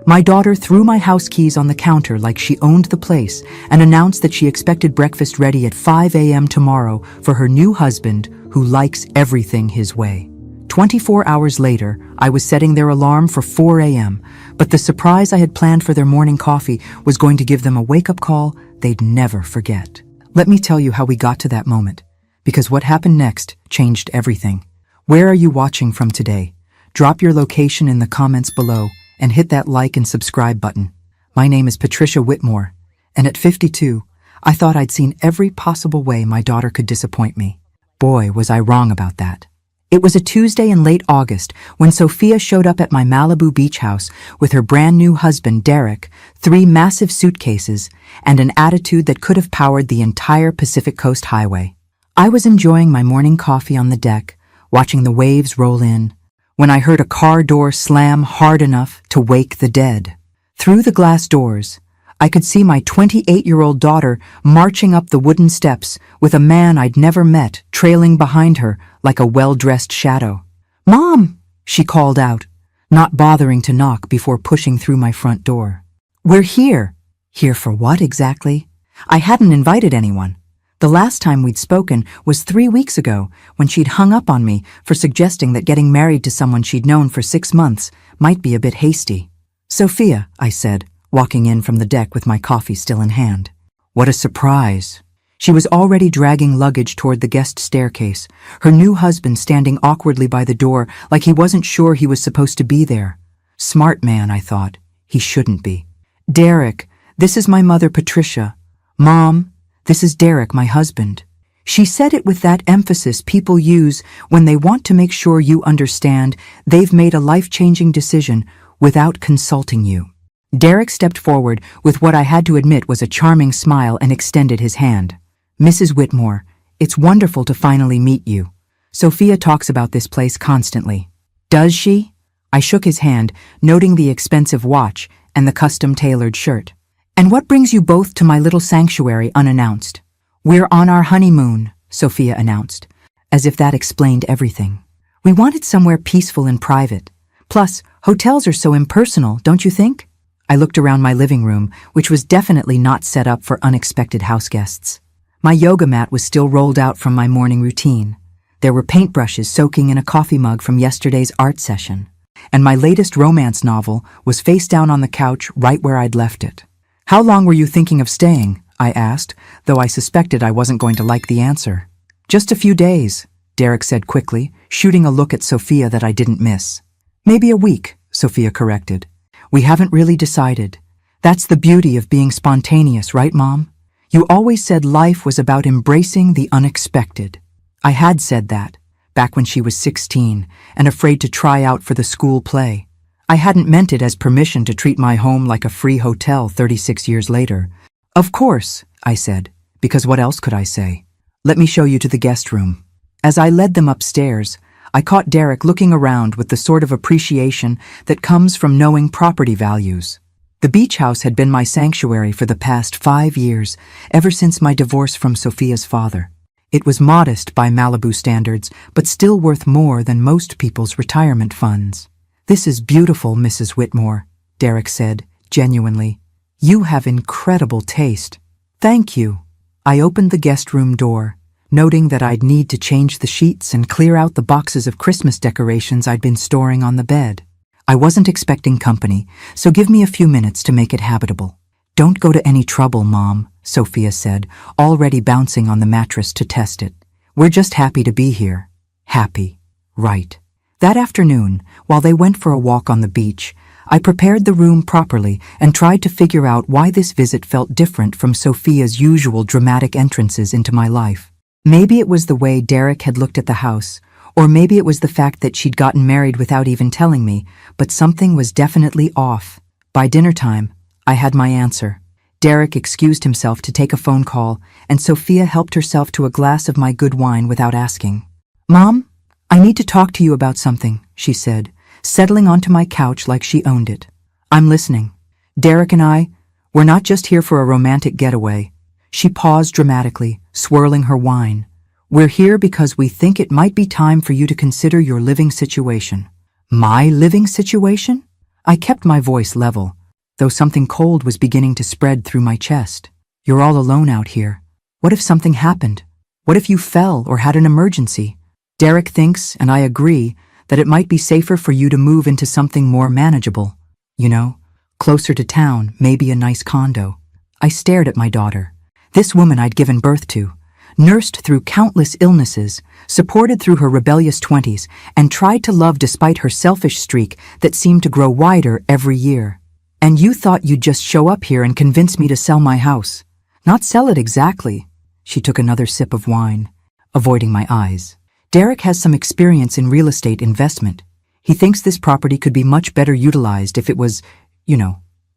My daughter threw my house keys on the counter like she owned the place and announced that she expected breakfast ready at 5 a.m. tomorrow for her new husband, who likes everything his way. 24 hours later, I was setting their alarm for 4 a.m., but the surprise I had planned for their morning coffee was going to give them a wake-up call they'd never forget. Let me tell you how we got to that moment, because what happened next changed everything. Where are you watching from today? Drop your location in the comments below and hit that like and subscribe button. My name is Patricia Whitmore, and at 52, I thought I'd seen every possible way my daughter could disappoint me. Boy, was I wrong about that. It was a Tuesday in late August when Sophia showed up at my Malibu beach house with her brand new husband, Derek, 3 massive suitcases, and an attitude that could have powered the entire Pacific Coast Highway. I was enjoying my morning coffee on the deck, watching the waves roll in, when I heard a car door slam hard enough to wake the dead. Through the glass doors, I could see my 28-year-old daughter marching up the wooden steps with a man I'd never met trailing behind her like a well-dressed shadow. "Mom!" she called out, not bothering to knock before pushing through my front door. "We're here." Here for what exactly? I hadn't invited anyone. The last time we'd spoken was 3 weeks ago when she'd hung up on me for suggesting that getting married to someone she'd known for 6 months might be a bit hasty. "Sophia," I said, walking in from the deck with my coffee still in hand. What a surprise. She was already dragging luggage toward the guest staircase, her new husband standing awkwardly by the door like he wasn't sure he was supposed to be there. Smart man, I thought. He shouldn't be. "Derek, this is my mother Patricia. Mom, this is Derek, my husband." She said it with that emphasis people use when they want to make sure you understand they've made a life-changing decision without consulting you. Derek stepped forward with what I had to admit was a charming smile and extended his hand. "Mrs. Whitmore, it's wonderful to finally meet you. Sophia talks about this place constantly." "Does she?" I shook his hand, noting the expensive watch and the custom-tailored shirt. "And what brings you both to my little sanctuary unannounced?" "We're on our honeymoon," Sophia announced, as if that explained everything. "We wanted somewhere peaceful and private. Plus, hotels are so impersonal, don't you think?" I looked around my living room, which was definitely not set up for unexpected house guests. My yoga mat was still rolled out from my morning routine. There were paintbrushes soaking in a coffee mug from yesterday's art session. And my latest romance novel was face down on the couch right where I'd left it. "How long were you thinking of staying?" I asked, though I suspected I wasn't going to like the answer. "Just a few days," Derek said quickly, shooting a look at Sophia that I didn't miss. "Maybe a week," Sophia corrected. "We haven't really decided. That's the beauty of being spontaneous, right, Mom? You always said life was about embracing the unexpected." I had said that, back when she was 16 and afraid to try out for the school play. I hadn't meant it as permission to treat my home like a free hotel 36 years later. "Of course," I said, because what else could I say? "Let me show you to the guest room." As I led them upstairs, I caught Derek looking around with the sort of appreciation that comes from knowing property values. The beach house had been my sanctuary for the past 5 years, ever since my divorce from Sophia's father. It was modest by Malibu standards, but still worth more than most people's retirement funds. "This is beautiful, Mrs. Whitmore," Derek said, genuinely. "You have incredible taste." "Thank you." I opened the guest room door, noting that I'd need to change the sheets and clear out the boxes of Christmas decorations I'd been storing on the bed. I wasn't expecting company, so give me a few minutes to make it habitable. "Don't go to any trouble, Mom," Sophia said, already bouncing on the mattress to test it. "We're just happy to be here." Happy. Right. That afternoon, while they went for a walk on the beach, I prepared the room properly and tried to figure out why this visit felt different from Sophia's usual dramatic entrances into my life. Maybe it was the way Derek had looked at the house, or maybe it was the fact that she'd gotten married without even telling me, but something was definitely off. By dinner time, I had my answer. Derek excused himself to take a phone call, and Sophia helped herself to a glass of my good wine without asking. "Mom, I need to talk to you about something," she said, settling onto my couch like she owned it. "I'm listening. Derek and we're not just here for a romantic getaway." She paused dramatically, swirling her wine. "We're here because we think it might be time for you to consider your living situation." "My living situation?" I kept my voice level, though something cold was beginning to spread through my chest. You're all alone out here. What if something happened? What if you fell or had an emergency? Derek thinks, and I agree, that it might be safer for you to move into something more manageable. You know, closer to town, maybe a nice condo. I stared at my daughter. This woman I'd given birth to, nursed through countless illnesses, supported through her rebellious 20s, and tried to love despite her selfish streak that seemed to grow wider every year. And you thought you'd just show up here and convince me to sell my house. Not sell it exactly. She took another sip of wine, avoiding my eyes. Derek has some experience in real estate investment. He thinks this property could be much better utilized if it was,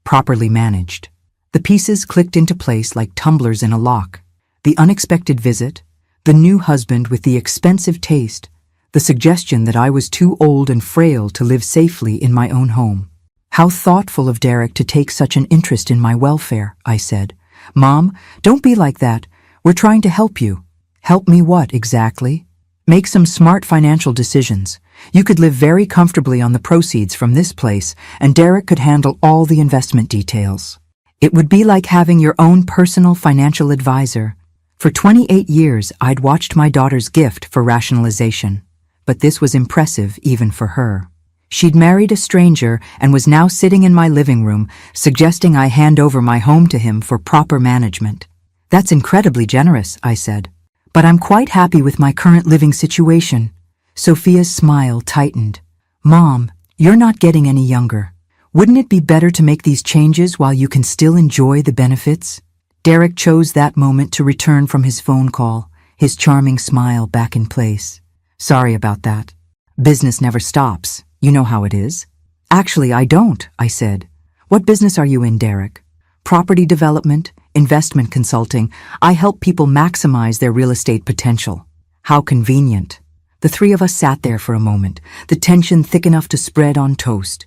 properly managed. The pieces clicked into place like tumblers in a lock. The unexpected visit, the new husband with the expensive taste, the suggestion that I was too old and frail to live safely in my own home. How thoughtful of Derek to take such an interest in my welfare, I said. Mom, don't be like that. We're trying to help you. Help me what, exactly? Make some smart financial decisions. You could live very comfortably on the proceeds from this place, and Derek could handle all the investment details. It would be like having your own personal financial advisor. For 28 years, I'd watched my daughter's gift for rationalization, but this was impressive even for her. She'd married a stranger and was now sitting in my living room, suggesting I hand over my home to him for proper management. That's incredibly generous, I said. But I'm quite happy with my current living situation. Sophia's smile tightened. Mom, you're not getting any younger. Wouldn't it be better to make these changes while you can still enjoy the benefits? Derek chose that moment to return from his phone call, his charming smile back in place. Sorry about that. Business never stops. You know how it is. Actually, I don't, I said. What business are you in, Derek? Property development, investment consulting. I help people maximize their real estate potential. How convenient. The three of us sat there for a moment, the tension thick enough to spread on toast.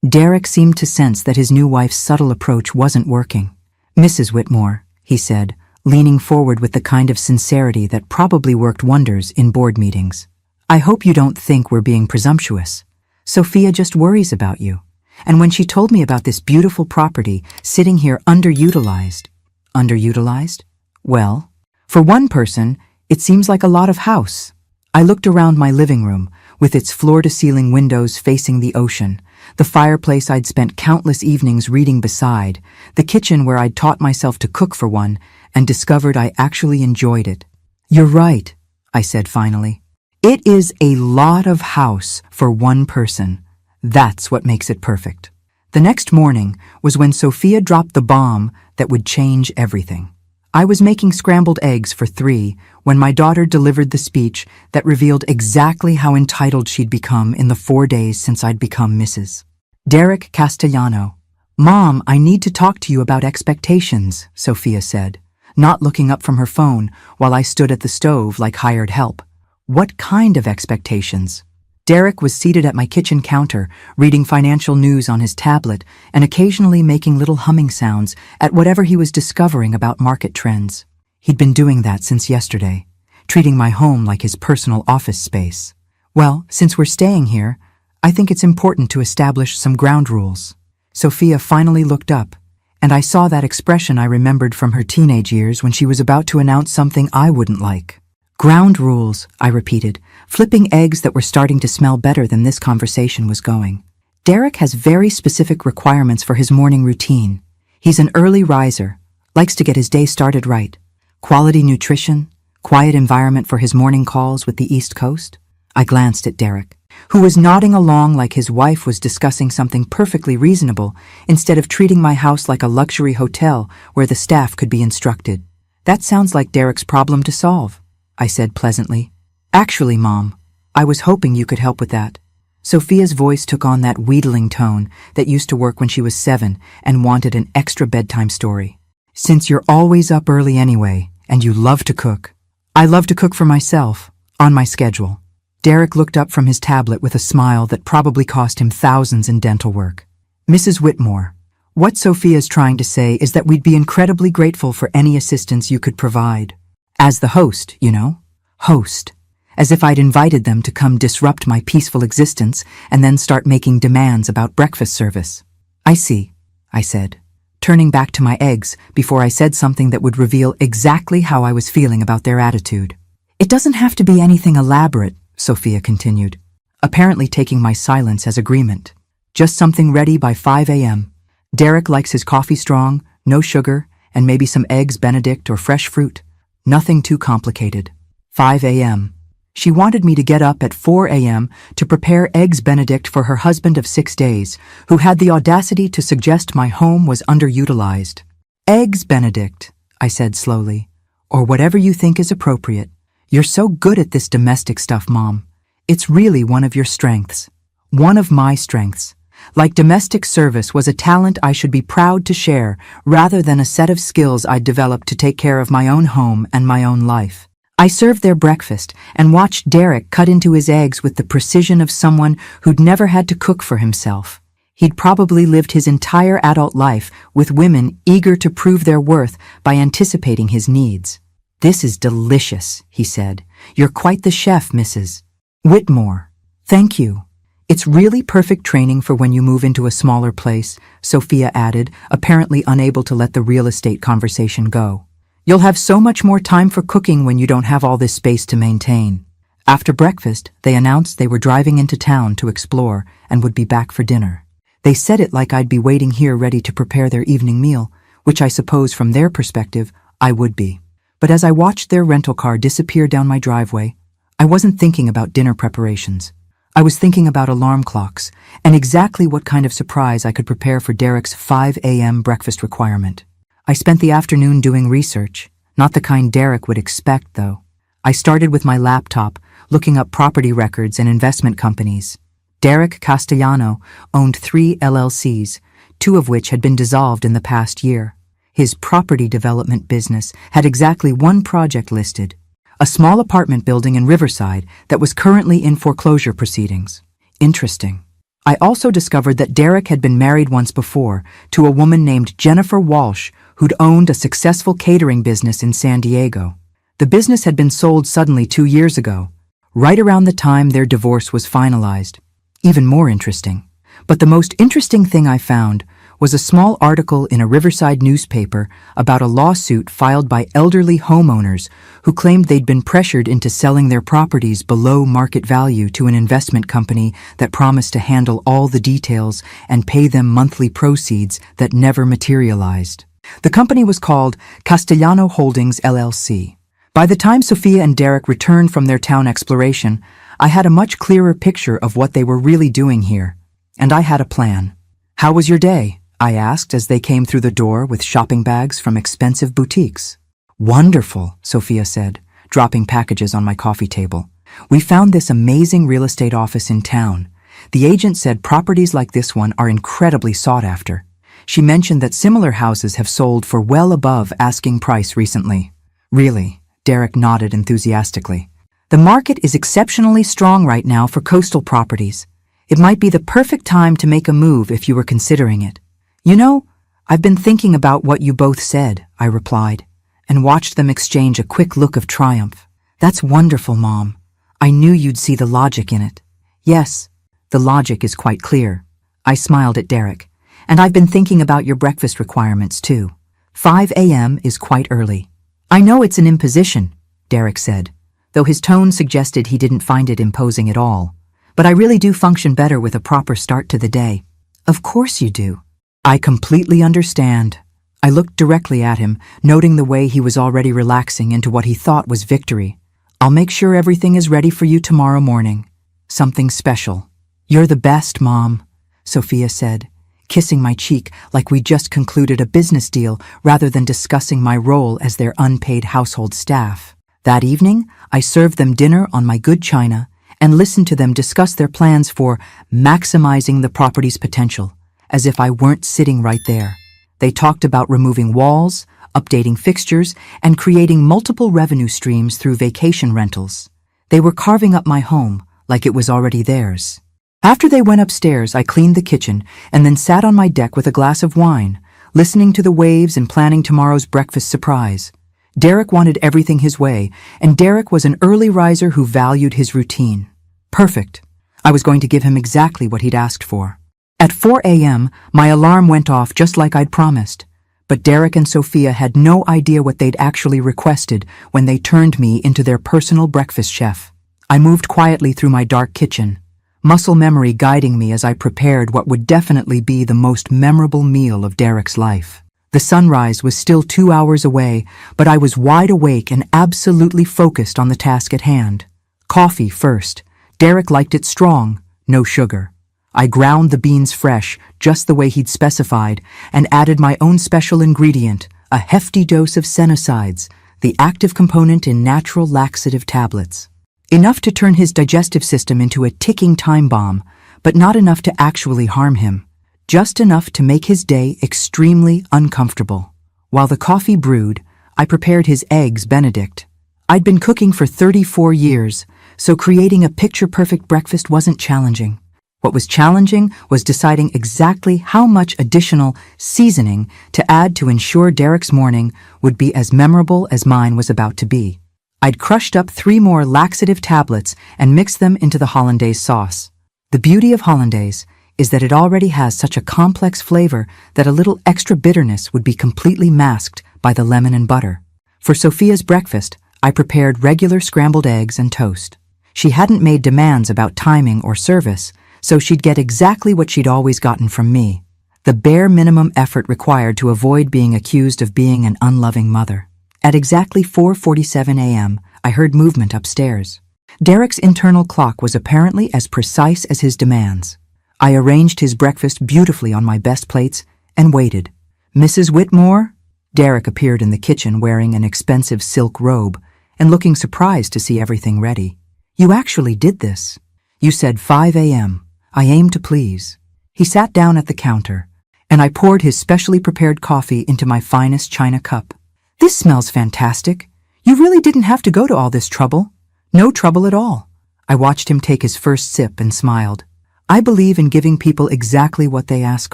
Derek seemed to sense that his new wife's subtle approach wasn't working. Mrs. Whitmore, he said, leaning forward with the kind of sincerity that probably worked wonders in board meetings. I hope you don't think we're being presumptuous. Sophia just worries about you. And when she told me about this beautiful property sitting here underutilized. Underutilized? Well, for one person, it seems like a lot of house. I looked around my living room, with its floor-to-ceiling windows facing the ocean, the fireplace I'd spent countless evenings reading beside, the kitchen where I'd taught myself to cook for one, and discovered I actually enjoyed it. You're right, I said finally. It is a lot of house for one person. That's what makes it perfect. The next morning was when Sophia dropped the bomb that would change everything. I was making scrambled eggs for 3 when my daughter delivered the speech that revealed exactly how entitled she'd become in the 4 days since I'd become Mrs. Derek Castellano. Mom, I need to talk to you about expectations, Sophia said, not looking up from her phone while I stood at the stove like hired help. What kind of expectations? Derek was seated at my kitchen counter, reading financial news on his tablet and occasionally making little humming sounds at whatever he was discovering about market trends. He'd been doing that since yesterday, treating my home like his personal office space. Well, since we're staying here, I think it's important to establish some ground rules. Sophia finally looked up, and I saw that expression I remembered from her teenage years when she was about to announce something I wouldn't like. Ground rules, I repeated, flipping eggs that were starting to smell better than this conversation was going. Derek has very specific requirements for his morning routine. He's an early riser, likes to get his day started right. Quality nutrition, quiet environment for his morning calls with the East Coast. I glanced at Derek, who was nodding along like his wife was discussing something perfectly reasonable instead of treating my house like a luxury hotel where the staff could be instructed. That sounds like Derek's problem to solve, I said pleasantly. Actually, Mom, I was hoping you could help with that. Sophia's voice took on that wheedling tone that used to work when she was 7 and wanted an extra bedtime story. Since you're always up early anyway, and you love to cook, I love to cook for myself, on my schedule. Derek looked up from his tablet with a smile that probably cost him thousands in dental work. Mrs. Whitmore, what Sophia's trying to say is that we'd be incredibly grateful for any assistance you could provide. As the host, you know? Host. as if I'd invited them to come disrupt my peaceful existence and then start making demands about breakfast service. I see, I said, turning back to my eggs before I said something that would reveal exactly how I was feeling about their attitude. It doesn't have to be anything elaborate, Sophia continued, apparently taking my silence as agreement. Just something ready by 5 a.m. Derek likes his coffee strong, no sugar, and maybe some eggs Benedict or fresh fruit. Nothing too complicated. 5 a.m. She wanted me to get up at 4 a.m. to prepare eggs Benedict for her husband of 6 days, who had the audacity to suggest my home was underutilized. Eggs Benedict, I said slowly, or whatever you think is appropriate. You're so good at this domestic stuff, Mom. It's really one of your strengths. One of my strengths. Like domestic service was a talent I should be proud to share rather than a set of skills I'd developed to take care of my own home and my own life. I served their breakfast and watched Derek cut into his eggs with the precision of someone who'd never had to cook for himself. He'd probably lived his entire adult life with women eager to prove their worth by anticipating his needs. "This is delicious," he said. "You're quite the chef, Mrs. Whitmore." "Thank you. It's really perfect training for when you move into a smaller place," Sophia added, apparently unable to let the real estate conversation go. "You'll have so much more time for cooking when you don't have all this space to maintain." After breakfast, they announced they were driving into town to explore and would be back for dinner. They said it like I'd be waiting here ready to prepare their evening meal, which I suppose from their perspective, I would be. But as I watched their rental car disappear down my driveway, I wasn't thinking about dinner preparations. I was thinking about alarm clocks and exactly what kind of surprise I could prepare for Derek's 5 a.m. breakfast requirement. I spent the afternoon doing research, not the kind Derek would expect, though. I started with my laptop, looking up property records and investment companies. Derek Castellano owned 3 LLCs, 2 of which had been dissolved in the past year. His property development business had exactly 1 project listed, a small apartment building in Riverside that was currently in foreclosure proceedings. Interesting. I also discovered that Derek had been married once before to a woman named Jennifer Walsh, who'd owned a successful catering business in San Diego. The business had been sold suddenly 2 years ago, right around the time their divorce was finalized. Even more interesting. But the most interesting thing I found was a small article in a Riverside newspaper about a lawsuit filed by elderly homeowners who claimed they'd been pressured into selling their properties below market value to an investment company that promised to handle all the details and pay them monthly proceeds that never materialized. The company was called Castellano Holdings LLC. By the time Sophia and Derek returned from their town exploration, I had a much clearer picture of what they were really doing here, and I had a plan. "How was your day?" I asked as they came through the door with shopping bags from expensive boutiques. "Wonderful," Sophia said, dropping packages on my coffee table. "We found this amazing real estate office in town. The agent said properties like this one are incredibly sought after. She mentioned that similar houses have sold for well above asking price recently." "Really?" Derek nodded enthusiastically. "The market is exceptionally strong right now for coastal properties. It might be the perfect time to make a move if you were considering it." "You know, I've been thinking about what you both said," I replied, and watched them exchange a quick look of triumph. "That's wonderful, Mom. I knew you'd see the logic in it." "Yes, the logic is quite clear." I smiled at Derek. "And I've been thinking about your breakfast requirements, too. 5 a.m. is quite early." "I know it's an imposition," Derek said, though his tone suggested he didn't find it imposing at all. "But I really do function better with a proper start to the day." "Of course you do." "I completely understand." I looked directly at him, noting the way he was already relaxing into what he thought was victory. "I'll make sure everything is ready for you tomorrow morning. Something special." "You're the best, Mom," Sophia said, kissing my cheek like we'd just concluded a business deal rather than discussing my role as their unpaid household staff. That evening, I served them dinner on my good china and listened to them discuss their plans for maximizing the property's potential, as if I weren't sitting right there. They talked about removing walls, updating fixtures, and creating multiple revenue streams through vacation rentals. They were carving up my home like it was already theirs. After they went upstairs, I cleaned the kitchen and then sat on my deck with a glass of wine, listening to the waves and planning tomorrow's breakfast surprise. Derek wanted everything his way, and Derek was an early riser who valued his routine. Perfect. I was going to give him exactly what he'd asked for. At 4 a.m., my alarm went off just like I'd promised. But Derek and Sophia had no idea what they'd actually requested when they turned me into their personal breakfast chef. I moved quietly through my dark kitchen, muscle memory guiding me as I prepared what would definitely be the most memorable meal of Derek's life. The sunrise was still 2 hours away, but I was wide awake and absolutely focused on the task at hand. Coffee first. Derek liked it strong, no sugar. I ground the beans fresh, just the way he'd specified, and added my own special ingredient, a hefty dose of senosides, the active component in natural laxative tablets. Enough to turn his digestive system into a ticking time bomb, but not enough to actually harm him. Just enough to make his day extremely uncomfortable. While the coffee brewed, I prepared his eggs Benedict. I'd been cooking for 34 years, so creating a picture-perfect breakfast wasn't challenging. What was challenging was deciding exactly how much additional seasoning to add to ensure Derek's morning would be as memorable as mine was about to be. I'd crushed up 3 more laxative tablets and mixed them into the hollandaise sauce. The beauty of hollandaise is that it already has such a complex flavor that a little extra bitterness would be completely masked by the lemon and butter. For Sophia's breakfast, I prepared regular scrambled eggs and toast. She hadn't made demands about timing or service, so she'd get exactly what she'd always gotten from me, the bare minimum effort required to avoid being accused of being an unloving mother. At exactly 4:47 a.m., I heard movement upstairs. Derek's internal clock was apparently as precise as his demands. I arranged his breakfast beautifully on my best plates and waited. "Mrs. Whitmore?" Derek appeared in the kitchen wearing an expensive silk robe and looking surprised to see everything ready. "You actually did this. You said 5 a.m. I aim to please." He sat down at the counter, and I poured his specially prepared coffee into my finest china cup. "This smells fantastic. You really didn't have to go to all this trouble." "No trouble at all." I watched him take his first sip and smiled. I believe in giving people exactly what they ask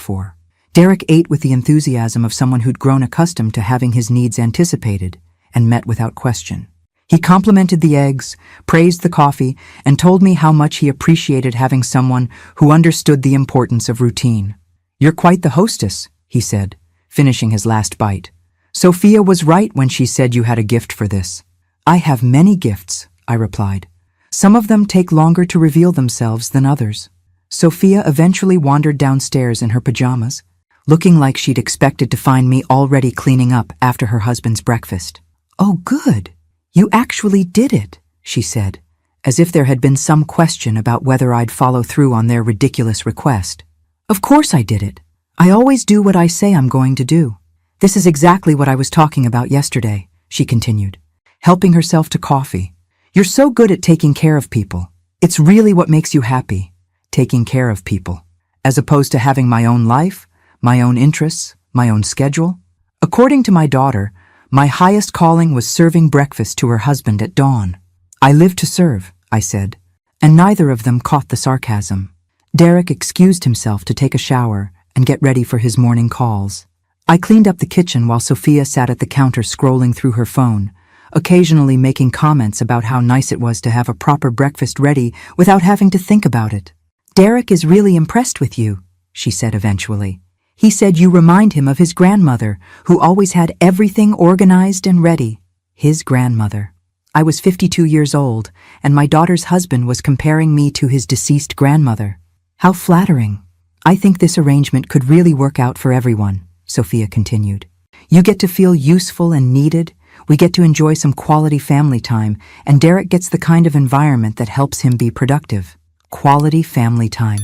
for. Derek ate with the enthusiasm of someone who'd grown accustomed to having his needs anticipated and met without question. He complimented the eggs, praised the coffee, and told me how much he appreciated having someone who understood the importance of routine. "You're quite the hostess," he said, finishing his last bite. "Sophia was right when she said you had a gift for this." "I have many gifts," I replied. "Some of them take longer to reveal themselves than others." Sophia eventually wandered downstairs in her pajamas, looking like she'd expected to find me already cleaning up after her husband's breakfast. "Oh, good. You actually did it," she said, as if there had been some question about whether I'd follow through on their ridiculous request. "Of course I did it. I always do what I say I'm going to do." "This is exactly what I was talking about yesterday," she continued, helping herself to coffee. "You're so good at taking care of people. It's really what makes you happy, taking care of people, as opposed to having my own life, my own interests, my own schedule. According to my daughter, my highest calling was serving breakfast to her husband at dawn." "I live to serve," I said, and neither of them caught the sarcasm. Derek excused himself to take a shower and get ready for his morning calls. I cleaned up the kitchen while Sophia sat at the counter scrolling through her phone, occasionally making comments about how nice it was to have a proper breakfast ready without having to think about it. "Derek is really impressed with you," she said eventually. "He said you remind him of his grandmother, who always had everything organized and ready." His grandmother. I was 52 years old, and my daughter's husband was comparing me to his deceased grandmother. How flattering. "I think this arrangement could really work out for everyone," Sophia continued. "You get to feel useful and needed, we get to enjoy some quality family time, and Derek gets the kind of environment that helps him be productive. Quality family time,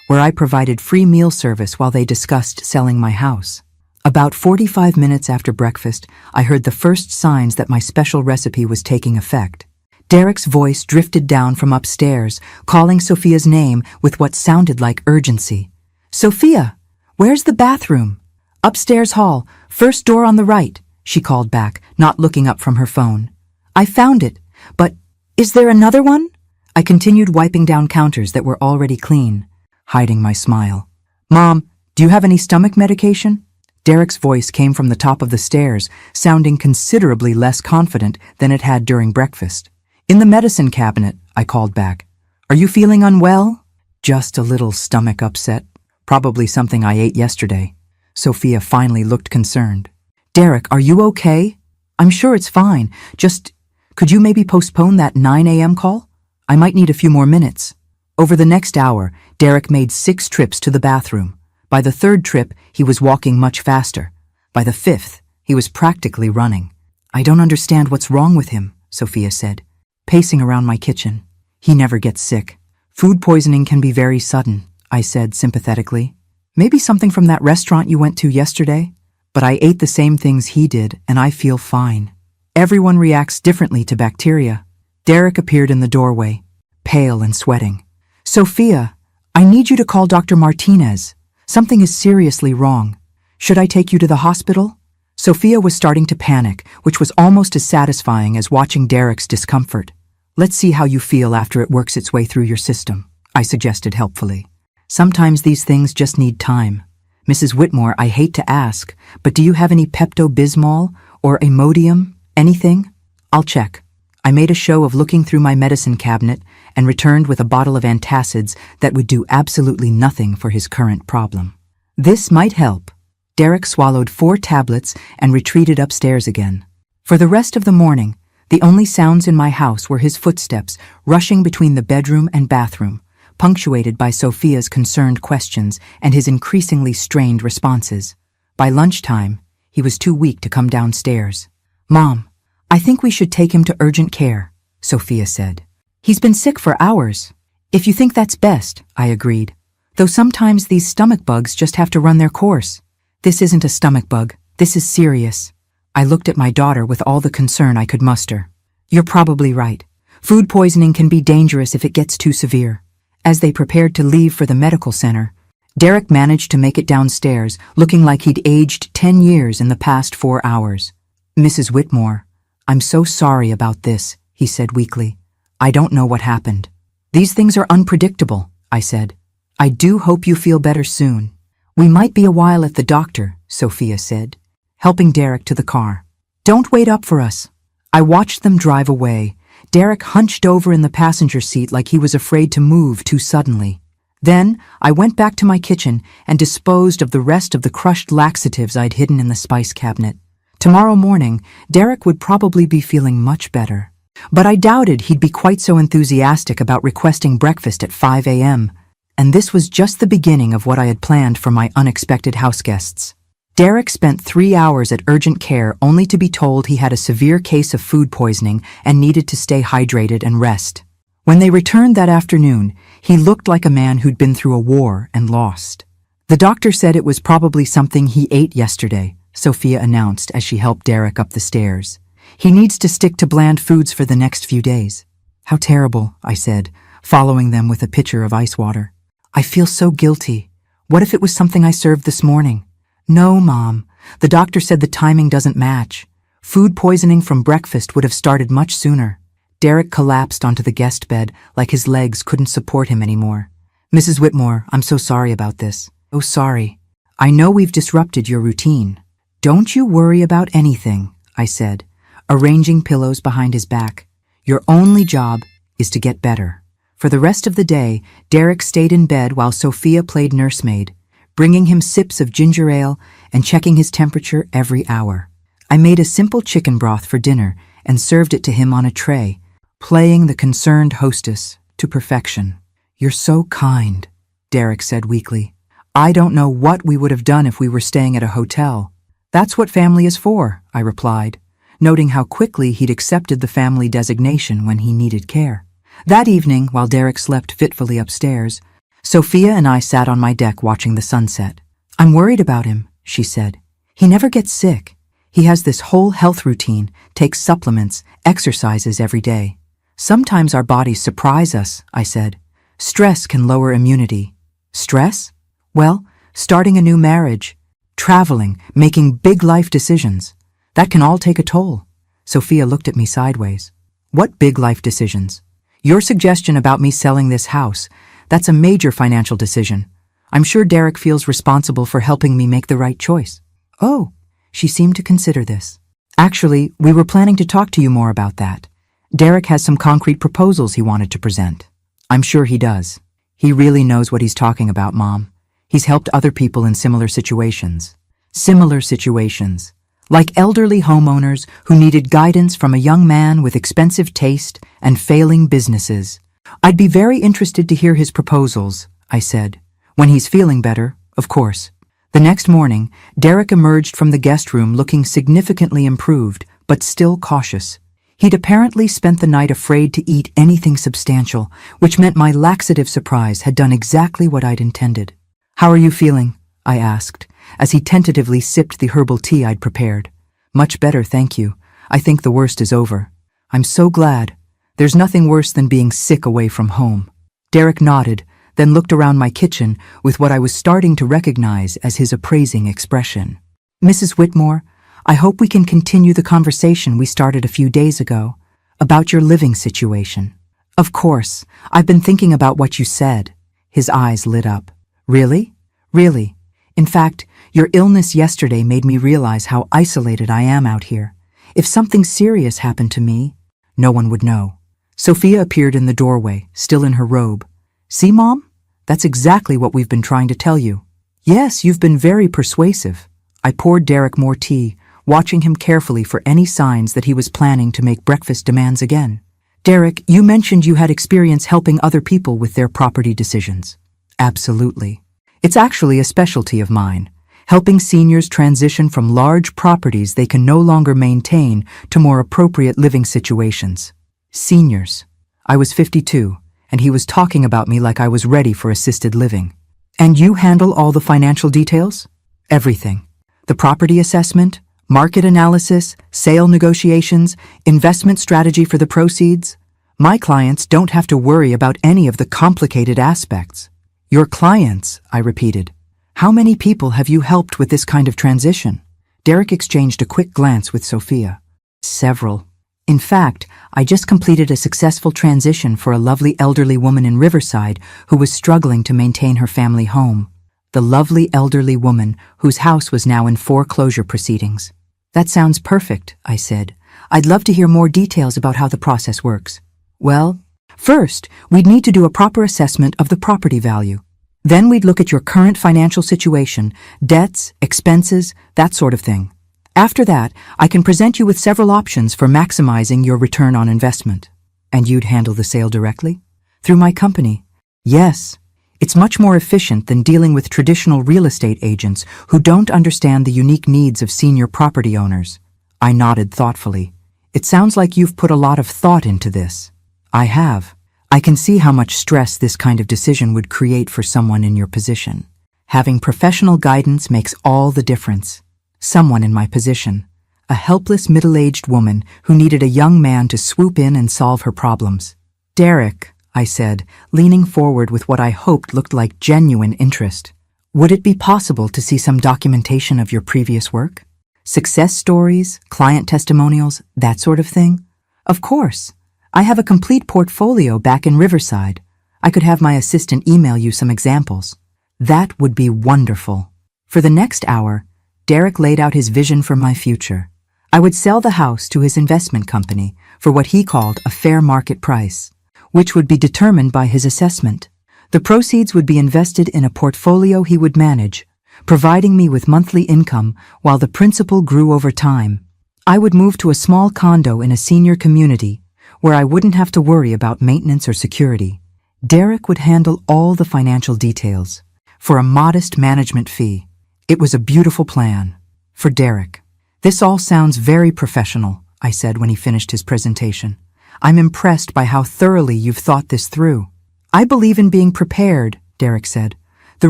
where I provided free meal service while they discussed selling my house. About 45 minutes after breakfast, I heard the first signs that my special recipe was taking effect. Derek's voice drifted down from upstairs, calling Sophia's name with what sounded like urgency. "Sophia, where's the bathroom?" "Upstairs hall, first door on the right," she called back, not looking up from her phone. "I found it, but is there another one?" I continued wiping down counters that were already clean, hiding my smile. "Mom, do you have any stomach medication?" Derek's voice came from the top of the stairs, sounding considerably less confident than it had during breakfast. "In the medicine cabinet," I called back. "Are you feeling unwell?" "Just a little stomach upset. Probably something I ate yesterday." Sophia finally looked concerned. "Derek, are you okay?" "I'm sure it's fine. Just, could you maybe postpone that 9 a.m. call? I might need a few more minutes." Over the next hour, Derek made 6 trips to the bathroom. By the 3rd trip, he was walking much faster. By the 5th, he was practically running. "I don't understand what's wrong with him," Sophia said, pacing around my kitchen. "He never gets sick." "Food poisoning can be very sudden," I said sympathetically. "Maybe something from that restaurant you went to yesterday? But I ate the same things he did, and I feel fine." "Everyone reacts differently to bacteria." Derek appeared in the doorway, pale and sweating. "Sophia, I need you to call Dr. Martinez. Something is seriously wrong. Should I take you to the hospital?" Sophia was starting to panic, which was almost as satisfying as watching Derek's discomfort. "Let's see how you feel after it works its way through your system," I suggested helpfully. "Sometimes these things just need time. Mrs. Whitmore, I hate to ask, but do you have any Pepto-Bismol or Imodium? Anything?" "I'll check." I made a show of looking through my medicine cabinet and returned with a bottle of antacids that would do absolutely nothing for his current problem. "This might help." Derek swallowed 4 tablets and retreated upstairs again. For the rest of the morning, the only sounds in my house were his footsteps rushing between the bedroom and bathroom, punctuated by Sophia's concerned questions and his increasingly strained responses. By lunchtime, he was too weak to come downstairs. "Mom, I think we should take him to urgent care," Sophia said. "He's been sick for hours." "If you think that's best," I agreed. "Though sometimes these stomach bugs just have to run their course." "This isn't a stomach bug. This is serious." I looked at my daughter with all the concern I could muster. "You're probably right. Food poisoning can be dangerous if it gets too severe." As they prepared to leave for the medical center, Derek managed to make it downstairs, looking like he'd aged 10 years in the past 4 hours. "Mrs. Whitmore, I'm so sorry about this," he said weakly. "I don't know what happened." "These things are unpredictable," I said. "I do hope you feel better soon." "We might be a while at the doctor," Sophia said, helping Derek to the car. "Don't wait up for us." I watched them drive away, Derek hunched over in the passenger seat like he was afraid to move too suddenly. Then I went back to my kitchen and disposed of the rest of the crushed laxatives I'd hidden in the spice cabinet. Tomorrow morning, Derek would probably be feeling much better. But I doubted he'd be quite so enthusiastic about requesting breakfast at 5 a.m., and this was just the beginning of what I had planned for my unexpected houseguests. Derek spent 3 hours at urgent care only to be told he had a severe case of food poisoning and needed to stay hydrated and rest. When they returned that afternoon, he looked like a man who'd been through a war and lost. "The doctor said it was probably something he ate yesterday," Sophia announced as she helped Derek up the stairs. "He needs to stick to bland foods for the next few days." "How terrible," I said, following them with a pitcher of ice water. "I feel so guilty. What if it was something I served this morning?" "No, Mom. The doctor said the timing doesn't match. Food poisoning from breakfast would have started much sooner." Derek collapsed onto the guest bed like his legs couldn't support him anymore. "Mrs. Whitmore, I'm so sorry about this." "Oh, sorry. I know we've disrupted your routine." "Don't you worry about anything," I said, arranging pillows behind his back. "Your only job is to get better." For the rest of the day, Derek stayed in bed while Sophia played nursemaid, bringing him sips of ginger ale and checking his temperature every hour. I made a simple chicken broth for dinner and served it to him on a tray, playing the concerned hostess to perfection. "You're so kind," Derek said weakly. "I don't know what we would have done if we were staying at a hotel." "That's what family is for," I replied, noting how quickly he'd accepted the family designation when he needed care. That evening, while Derek slept fitfully upstairs, Sophia and I sat on my deck watching the sunset. "I'm worried about him," she said. "He never gets sick. He has this whole health routine, takes supplements, exercises every day." "Sometimes our bodies surprise us," I said. "Stress can lower immunity." "Stress?" "Well, starting a new marriage, traveling, making big life decisions. That can all take a toll." Sophia looked at me sideways. "What big life decisions?" "Your suggestion about me selling this house, that's a major financial decision. I'm sure Derek feels responsible for helping me make the right choice." Oh, she seemed to consider this. Actually, we were planning to talk to you more about that. Derek has some concrete proposals he wanted to present. I'm sure he does. He really knows what he's talking about, Mom. He's helped other people in similar situations. Similar situations. Like elderly homeowners who needed guidance from a young man with expensive taste and failing businesses. I'd be very interested to hear his proposals, I said. When he's feeling better, of course. The next morning, Derek emerged from the guest room looking significantly improved, but still cautious. He'd apparently spent the night afraid to eat anything substantial, which meant my laxative surprise had done exactly what I'd intended. How are you feeling? I asked, as he tentatively sipped the herbal tea I'd prepared. Much better, thank you. I think the worst is over. I'm so glad. There's nothing worse than being sick away from home. Derek nodded, then looked around my kitchen with what I was starting to recognize as his appraising expression. Mrs. Whitmore, I hope we can continue the conversation we started a few days ago about your living situation. Of course, I've been thinking about what you said. His eyes lit up. Really? Really? In fact, your illness yesterday made me realize how isolated I am out here. If something serious happened to me, no one would know. Sophia appeared in the doorway, still in her robe. See, Mom? That's exactly what we've been trying to tell you. Yes, you've been very persuasive. I poured Derek more tea, watching him carefully for any signs that he was planning to make breakfast demands again. Derek, you mentioned you had experience helping other people with their property decisions. Absolutely. It's actually a specialty of mine, helping seniors transition from large properties they can no longer maintain to more appropriate living situations. Seniors. I was 52, and he was talking about me like I was ready for assisted living. And you handle all the financial details? Everything. The property assessment, market analysis, sale negotiations, investment strategy for the proceeds. My clients don't have to worry about any of the complicated aspects. Your clients, I repeated. How many people have you helped with this kind of transition? Derek exchanged a quick glance with Sophia. Several. In fact, I just completed a successful transition for a lovely elderly woman in Riverside who was struggling to maintain her family home. The lovely elderly woman whose house was now in foreclosure proceedings. That sounds perfect, I said. I'd love to hear more details about how the process works. Well, first, we'd need to do a proper assessment of the property value. Then we'd look at your current financial situation, debts, expenses, that sort of thing. After that, I can present you with several options for maximizing your return on investment. And you'd handle the sale directly? Through my company? Yes. It's much more efficient than dealing with traditional real estate agents who don't understand the unique needs of senior property owners. I nodded thoughtfully. It sounds like you've put a lot of thought into this. I have. I can see how much stress this kind of decision would create for someone in your position. Having professional guidance makes all the difference. Someone in my position, a helpless middle-aged woman who needed a young man to swoop in and solve her problems. Derek, I said, leaning forward with what I hoped looked like genuine interest. Would it be possible to see some documentation of your previous work? Success stories, client testimonials, that sort of thing? Of course. I have a complete portfolio back in Riverside. I could have my assistant email you some examples. That would be wonderful. For the next hour, Derek laid out his vision for my future. I would sell the house to his investment company for what he called a fair market price, which would be determined by his assessment. The proceeds would be invested in a portfolio he would manage, providing me with monthly income while the principal grew over time. I would move to a small condo in a senior community where I wouldn't have to worry about maintenance or security. Derek would handle all the financial details for a modest management fee. It was a beautiful plan. For Derek. This all sounds very professional, I said when he finished his presentation. I'm impressed by how thoroughly you've thought this through. I believe in being prepared, Derek said. The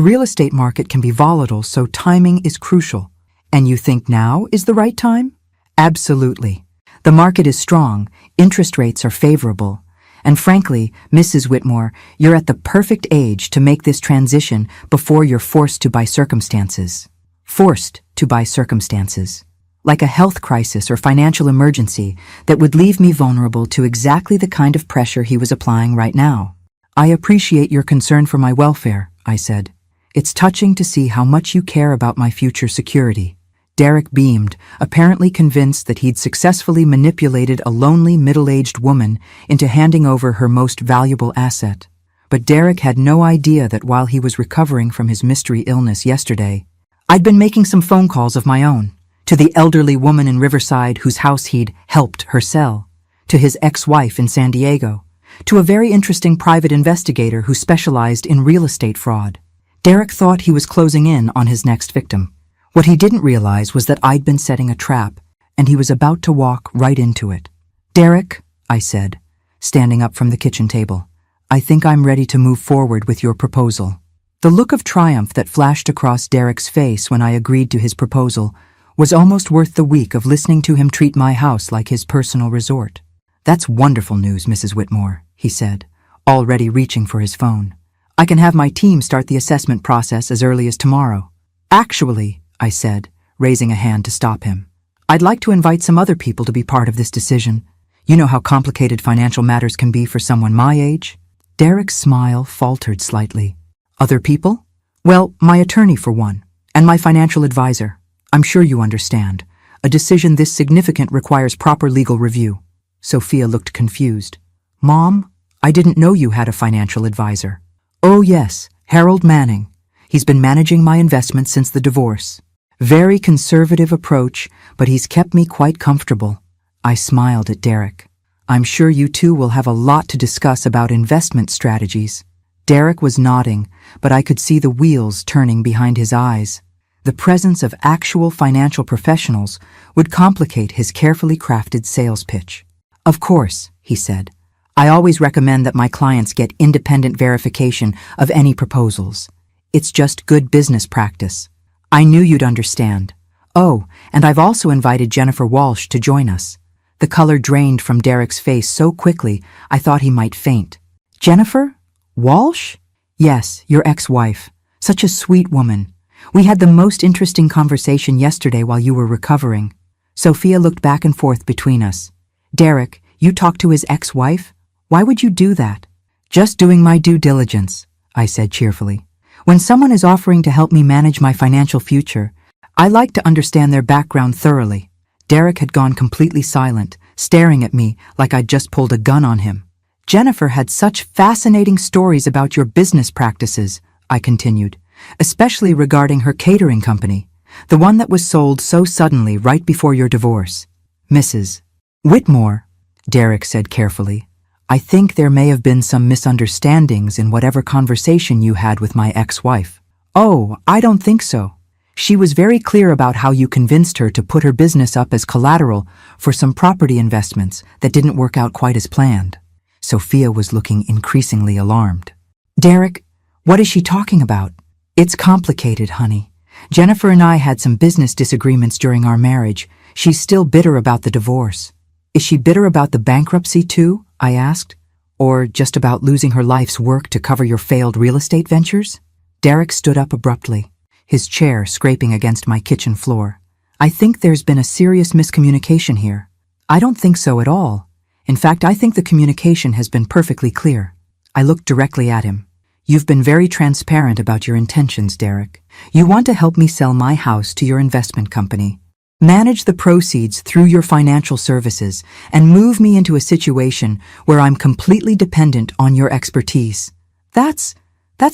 real estate market can be volatile, so timing is crucial. And you think now is the right time? Absolutely. The market is strong, interest rates are favorable. And frankly, Mrs. Whitmore, you're at the perfect age to make this transition before you're forced to by circumstances. Forced to by circumstances. Like a health crisis or financial emergency that would leave me vulnerable to exactly the kind of pressure he was applying right now. I appreciate your concern for my welfare, I said. It's touching to see how much you care about my future security. Derek beamed, apparently convinced that he'd successfully manipulated a lonely middle-aged woman into handing over her most valuable asset. But Derek had no idea that while he was recovering from his mystery illness yesterday, I'd been making some phone calls of my own, to the elderly woman in Riverside whose house he'd helped her sell, to his ex-wife in San Diego, to a very interesting private investigator who specialized in real estate fraud. Derek thought he was closing in on his next victim. What he didn't realize was that I'd been setting a trap, and he was about to walk right into it. "Derek," I said, standing up from the kitchen table, "I think I'm ready to move forward with your proposal." The look of triumph that flashed across Derek's face when I agreed to his proposal was almost worth the week of listening to him treat my house like his personal resort. "That's wonderful news, Mrs. Whitmore," he said, already reaching for his phone. "I can have my team start the assessment process as early as tomorrow." "Actually," I said, raising a hand to stop him, "I'd like to invite some other people to be part of this decision. You know how complicated financial matters can be for someone my age." Derek's smile faltered slightly. "Other people?" "Well, my attorney for one, and my financial advisor. I'm sure you understand. A decision this significant requires proper legal review." Sophia looked confused. "Mom, I didn't know you had a financial advisor." "Oh yes, Harold Manning. He's been managing my investments since the divorce. Very conservative approach, but he's kept me quite comfortable." I smiled at Derek. "I'm sure you two will have a lot to discuss about investment strategies." Derek was nodding, but I could see the wheels turning behind his eyes. The presence of actual financial professionals would complicate his carefully crafted sales pitch. "Of course," he said. "I always recommend that my clients get independent verification of any proposals. It's just good business practice. I knew you'd understand. Oh, and I've also invited Jennifer Walsh to join us." The color drained from Derek's face so quickly I thought he might faint. "Jennifer? Walsh?" "Yes, your ex-wife. Such a sweet woman. We had the most interesting conversation yesterday while you were recovering." Sophia looked back and forth between us. "Derek, you talked to his ex-wife? Why would you do that?" "Just doing my due diligence," I said cheerfully. "When someone is offering to help me manage my financial future, I like to understand their background thoroughly." Derek had gone completely silent, staring at me like I'd just pulled a gun on him. "Jennifer had such fascinating stories about your business practices," I continued, "especially regarding her catering company, the one that was sold so suddenly right before your divorce." "Mrs. Whitmore," Derek said carefully, "I think there may have been some misunderstandings in whatever conversation you had with my ex-wife." "Oh, I don't think so. She was very clear about how you convinced her to put her business up as collateral for some property investments that didn't work out quite as planned." Sophia was looking increasingly alarmed. "Derek, what is she talking about?" "It's complicated, honey. Jennifer and I had some business disagreements during our marriage. She's still bitter about the divorce." "Is she bitter about the bankruptcy too?" I asked. "Or just about losing her life's work to cover your failed real estate ventures?" Derek stood up abruptly, his chair scraping against my kitchen floor. "I think there's been a serious miscommunication here." "I don't think so at all. In fact, I think the communication has been perfectly clear." I looked directly at him. "You've been very transparent about your intentions, Derek. You want to help me sell my house to your investment company, manage the proceeds through your financial services, and move me into a situation where I'm completely dependent on your expertise. That's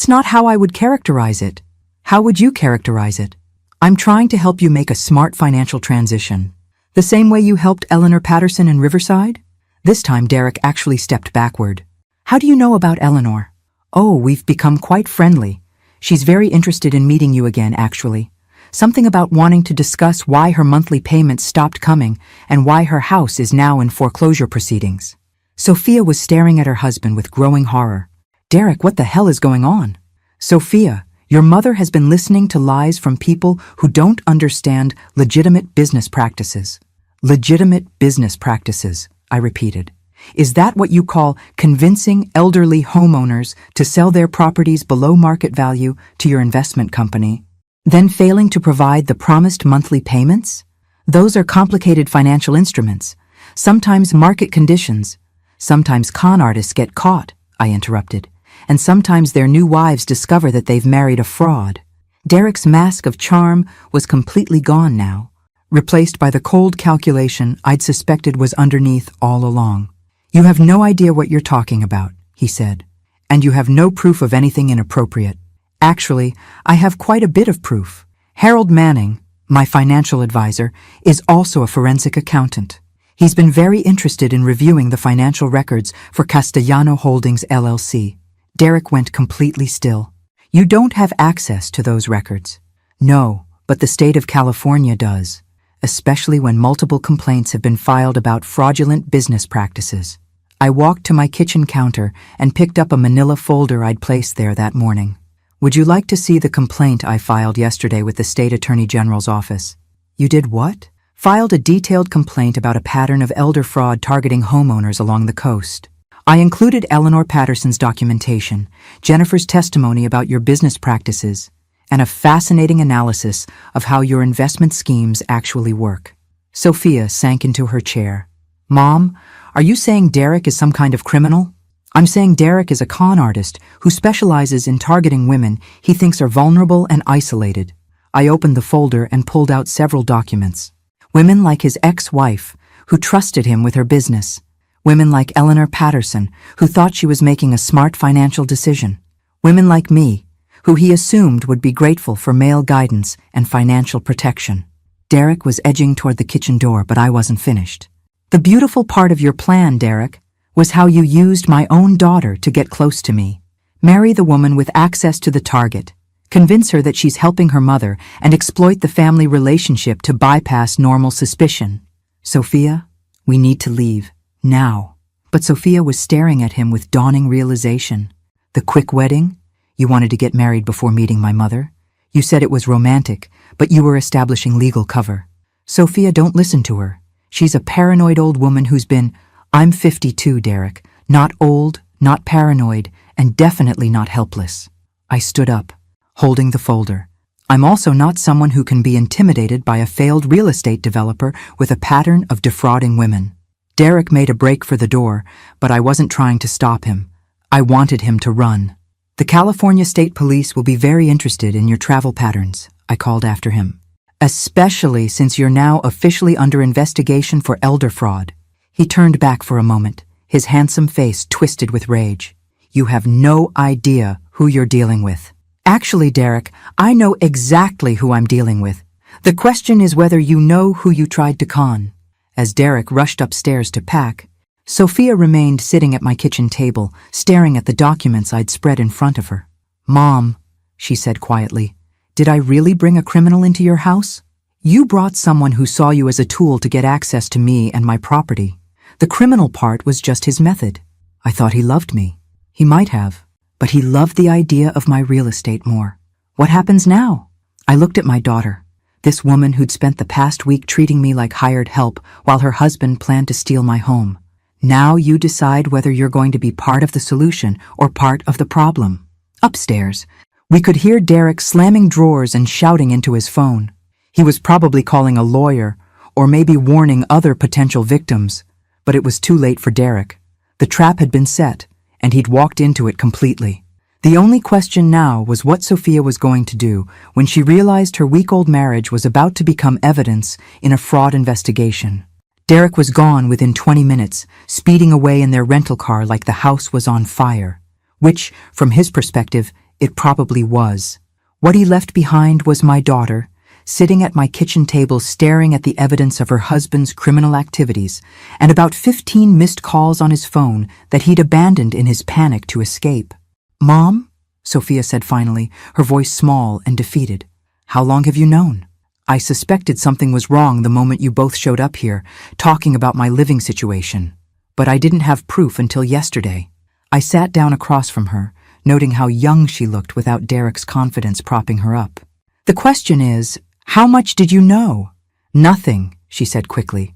not how I would characterize it. How would you characterize it?" "I'm trying to help you make a smart financial transition. The same way you helped Eleanor Patterson in Riverside?" This time Derek actually stepped backward. "How do you know about Eleanor?" "Oh, we've become quite friendly. She's very interested in meeting you again, actually. Something about wanting to discuss why her monthly payments stopped coming and why her house is now in foreclosure proceedings." Sophia was staring at her husband with growing horror. "Derek, what the hell is going on?" "Sophia, your mother has been listening to lies from people who don't understand legitimate business practices." "Legitimate business practices," I repeated. "Is that what you call convincing elderly homeowners to sell their properties below market value to your investment company, then failing to provide the promised monthly payments? Those are complicated financial instruments, sometimes market conditions, sometimes con artists get caught," I interrupted, "and sometimes their new wives discover that they've married a fraud." Derek's mask of charm was completely gone now, replaced by the cold calculation I'd suspected was underneath all along. "You have no idea what you're talking about," he said, "and you have no proof of anything inappropriate. Actually, I have quite a bit of proof. Harold Manning, my financial advisor, is also a forensic accountant. He's been very interested in reviewing the financial records for Castellano Holdings LLC." Derek went completely still. "You don't have access to those records." "No, but the state of California does, especially when multiple complaints have been filed about fraudulent business practices." I walked to my kitchen counter and picked up a manila folder I'd placed there that morning. "Would you like to see the complaint I filed yesterday with the State Attorney General's office?" "You did what?" "Filed a detailed complaint about a pattern of elder fraud targeting homeowners along the coast. I included Eleanor Patterson's documentation, Jennifer's testimony about your business practices, and a fascinating analysis of how your investment schemes actually work." Sophia sank into her chair. "Mom, are you saying Derek is some kind of criminal?" "I'm saying Derek is a con artist who specializes in targeting women he thinks are vulnerable and isolated." I opened the folder and pulled out several documents. Women like his ex-wife, who trusted him with her business. Women like Eleanor Patterson, who thought she was making a smart financial decision. Women like me, who he assumed would be grateful for male guidance and financial protection. Derek was edging toward the kitchen door, but I wasn't finished. "The beautiful part of your plan, Derek, was how you used my own daughter to get close to me. Marry the woman with access to the target, convince her that she's helping her mother, and exploit the family relationship to bypass normal suspicion. Sophia, we need to leave, now." But Sophia was staring at him with dawning realization. "The quick wedding? You wanted to get married before meeting my mother? You said it was romantic, but you were establishing legal cover." "Sophia, don't listen to her. She's a paranoid old woman who's been—" "I'm 52, Derek. Not old, not paranoid, and definitely not helpless." I stood up, holding the folder. "I'm also not someone who can be intimidated by a failed real estate developer with a pattern of defrauding women." Derek made a break for the door, but I wasn't trying to stop him. I wanted him to run. "The California State Police will be very interested in your travel patterns," I called after him. "Especially since you're now officially under investigation for elder fraud." He turned back for a moment, his handsome face twisted with rage. "You have no idea who you're dealing with." "Actually, Derek, I know exactly who I'm dealing with. The question is whether you know who you tried to con." As Derek rushed upstairs to pack, Sophia remained sitting at my kitchen table, staring at the documents I'd spread in front of her. "Mom," she said quietly, "did I really bring a criminal into your house? You brought someone who saw you as a tool to get access to me and my property. The criminal part was just his method. I thought he loved me. He might have, but he loved the idea of my real estate more. What happens now?" I looked at my daughter, this woman who'd spent the past week treating me like hired help while her husband planned to steal my home. "Now you decide whether you're going to be part of the solution or part of the problem." Upstairs, we could hear Derek slamming drawers and shouting into his phone. He was probably calling a lawyer or maybe warning other potential victims, but it was too late for Derek. The trap had been set, and he'd walked into it completely. The only question now was what Sophia was going to do when she realized her week-old marriage was about to become evidence in a fraud investigation. Derek was gone within 20 minutes, speeding away in their rental car like the house was on fire, which, from his perspective, it probably was. What he left behind was my daughter, sitting at my kitchen table staring at the evidence of her husband's criminal activities, and about 15 missed calls on his phone that he'd abandoned in his panic to escape. "Mom?" Sophia said finally, her voice small and defeated. "How long have you known?" "I suspected something was wrong the moment you both showed up here, talking about my living situation. But I didn't have proof until yesterday." I sat down across from her, noting how young she looked without Derek's confidence propping her up. "The question is, how much did you know?" "Nothing," she said quickly.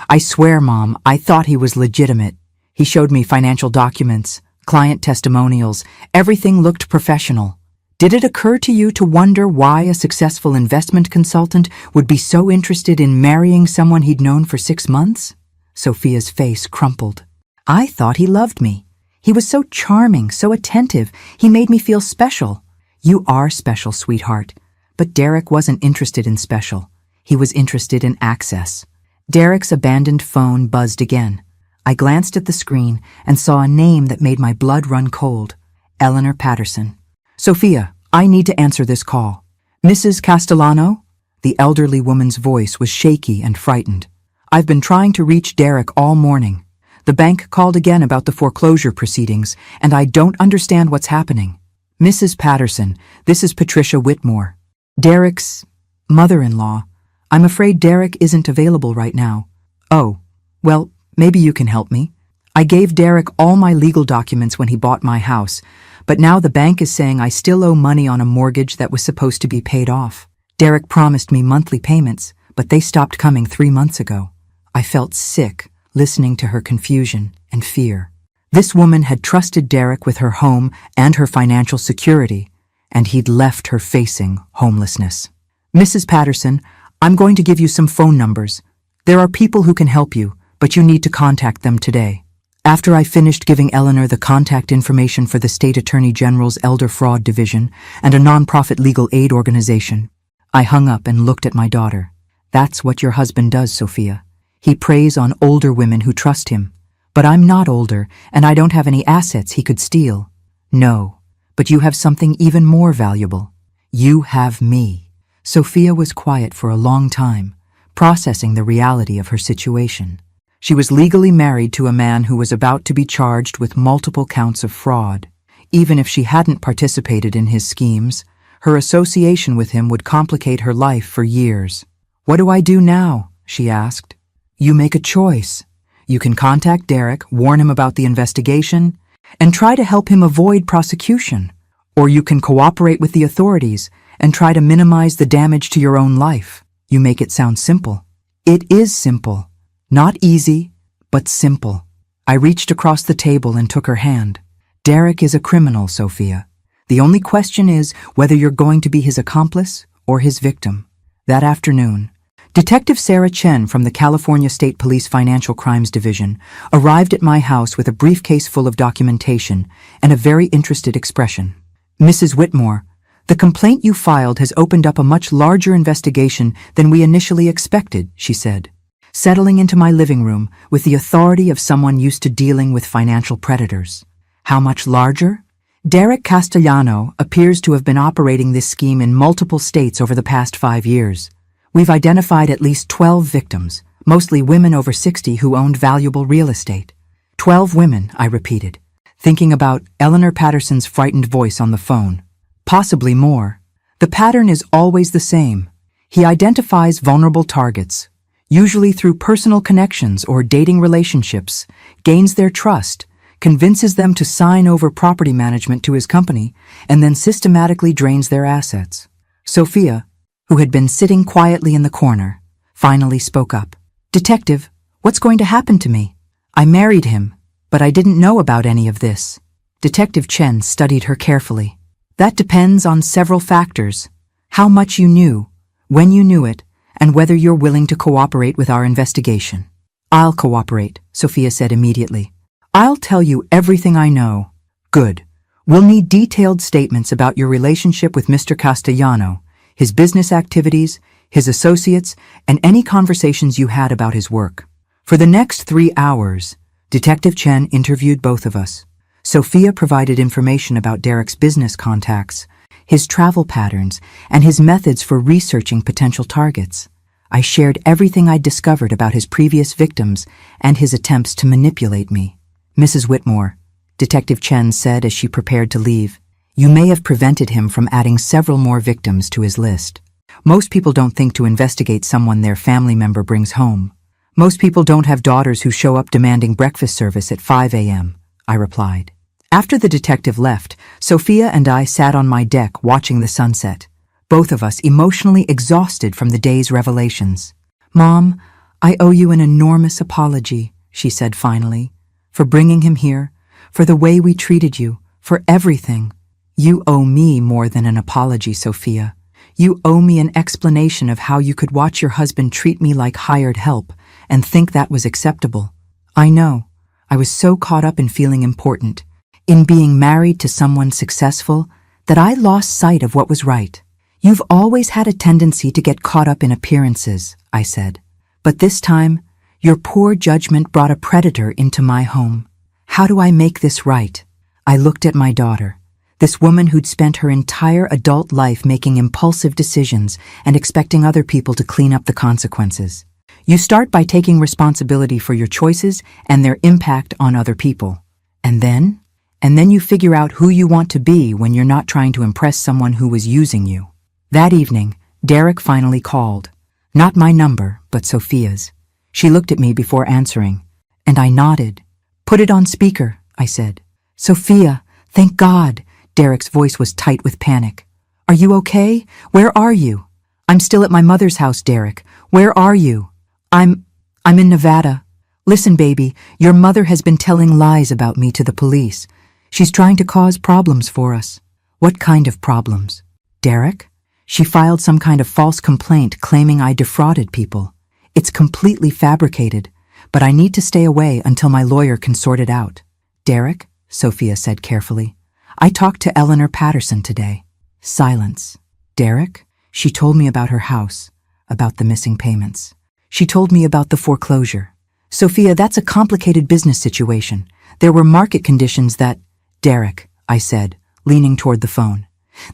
"I swear, Mom, I thought he was legitimate. He showed me financial documents, client testimonials, everything looked professional. Did it occur to you to wonder why a successful investment consultant would be so interested in marrying someone he'd known for 6 months?" Sophia's face crumpled. "I thought he loved me. He was so charming, so attentive. He made me feel special." "You are special, sweetheart." But Derek wasn't interested in special. He was interested in access. Derek's abandoned phone buzzed again. I glanced at the screen and saw a name that made my blood run cold. Eleanor Patterson. Sophia, I need to answer this call. Mrs. Castellano? The elderly woman's voice was shaky and frightened. I've been trying to reach Derek all morning. The bank called again about the foreclosure proceedings, and I don't understand what's happening. Mrs. Patterson, this is Patricia Whitmore, Derek's mother-in-law. I'm afraid Derek isn't available right now. Oh, well, maybe you can help me. I gave Derek all my legal documents when he bought my house, but now the bank is saying I still owe money on a mortgage that was supposed to be paid off. Derek promised me monthly payments, but they stopped coming 3 months ago. I felt sick listening to her confusion and fear. This woman had trusted Derek with her home and her financial security, and he'd left her facing homelessness. Mrs. Patterson, I'm going to give you some phone numbers. There are people who can help you, but you need to contact them today. After I finished giving Eleanor the contact information for the State Attorney General's Elder Fraud Division and a nonprofit legal aid organization, I hung up and looked at my daughter. That's what your husband does, Sophia. He preys on older women who trust him. But I'm not older, and I don't have any assets he could steal. No, but you have something even more valuable. You have me. Sophia was quiet for a long time, processing the reality of her situation. She was legally married to a man who was about to be charged with multiple counts of fraud. Even if she hadn't participated in his schemes, her association with him would complicate her life for years. What do I do now? She asked. You make a choice. You can contact Derek, warn him about the investigation, and try to help him avoid prosecution. Or you can cooperate with the authorities and try to minimize the damage to your own life. You make it sound simple. It is simple. Not easy, but simple. I reached across the table and took her hand. Derek is a criminal, Sophia. The only question is whether you're going to be his accomplice or his victim. That afternoon, Detective Sarah Chen from the California State Police Financial Crimes Division arrived at my house with a briefcase full of documentation and a very interested expression. Mrs. Whitmore, the complaint you filed has opened up a much larger investigation than we initially expected, she said, settling into my living room with the authority of someone used to dealing with financial predators. How much larger? Derek Castellano appears to have been operating this scheme in multiple states over the past 5 years. We've identified at least 12 victims, mostly women over 60 who owned valuable real estate. 12 women, I repeated, thinking about Eleanor Patterson's frightened voice on the phone. Possibly more. The pattern is always the same. He identifies vulnerable targets, usually through personal connections or dating relationships, gains their trust, convinces them to sign over property management to his company, and then systematically drains their assets. Sophia, who had been sitting quietly in the corner, finally spoke up. Detective, what's going to happen to me? I married him, but I didn't know about any of this. Detective Chen studied her carefully. That depends on several factors. How much you knew, when you knew it, and whether you're willing to cooperate with our investigation. I'll cooperate, Sophia said immediately. I'll tell you everything I know. Good. We'll need detailed statements about your relationship with Mr. Castellano, his business activities, his associates, and any conversations you had about his work. For the next 3 hours, Detective Chen interviewed both of us. Sophia provided information about Derek's business contacts, his travel patterns, and his methods for researching potential targets. I shared everything I'd discovered about his previous victims and his attempts to manipulate me. Mrs. Whitmore, Detective Chen said as she prepared to leave, you may have prevented him from adding several more victims to his list. Most people don't think to investigate someone their family member brings home. Most people don't have daughters who show up demanding breakfast service at 5 a.m., I replied. After the detective left, Sophia and I sat on my deck watching the sunset, both of us emotionally exhausted from the day's revelations. Mom, I owe you an enormous apology, she said finally, for bringing him here, for the way we treated you, for everything. You owe me more than an apology, Sophia. You owe me an explanation of how you could watch your husband treat me like hired help and think that was acceptable. I know. I was so caught up in feeling important, in being married to someone successful, that I lost sight of what was right. You've always had a tendency to get caught up in appearances, I said. But this time, your poor judgment brought a predator into my home. How do I make this right? I looked at my daughter, this woman who'd spent her entire adult life making impulsive decisions and expecting other people to clean up the consequences. You start by taking responsibility for your choices and their impact on other people. And then you figure out who you want to be when you're not trying to impress someone who was using you. That evening, Derek finally called. Not my number, but Sophia's. She looked at me before answering, and I nodded. Put it on speaker, I said. Sophia, thank God. Derek's voice was tight with panic. Are you okay? Where are you? I'm still at my mother's house, Derek. Where are you? I'm in Nevada. Listen, baby, your mother has been telling lies about me to the police. She's trying to cause problems for us. What kind of problems? Derek? She filed some kind of false complaint claiming I defrauded people. It's completely fabricated, but I need to stay away until my lawyer can sort it out. Derek, Sophia said carefully, I talked to Eleanor Patterson today. Silence. Derek? She told me about her house, about the missing payments. She told me about the foreclosure. Sophia, that's a complicated business situation. There were market conditions that... Derek, I said, leaning toward the phone.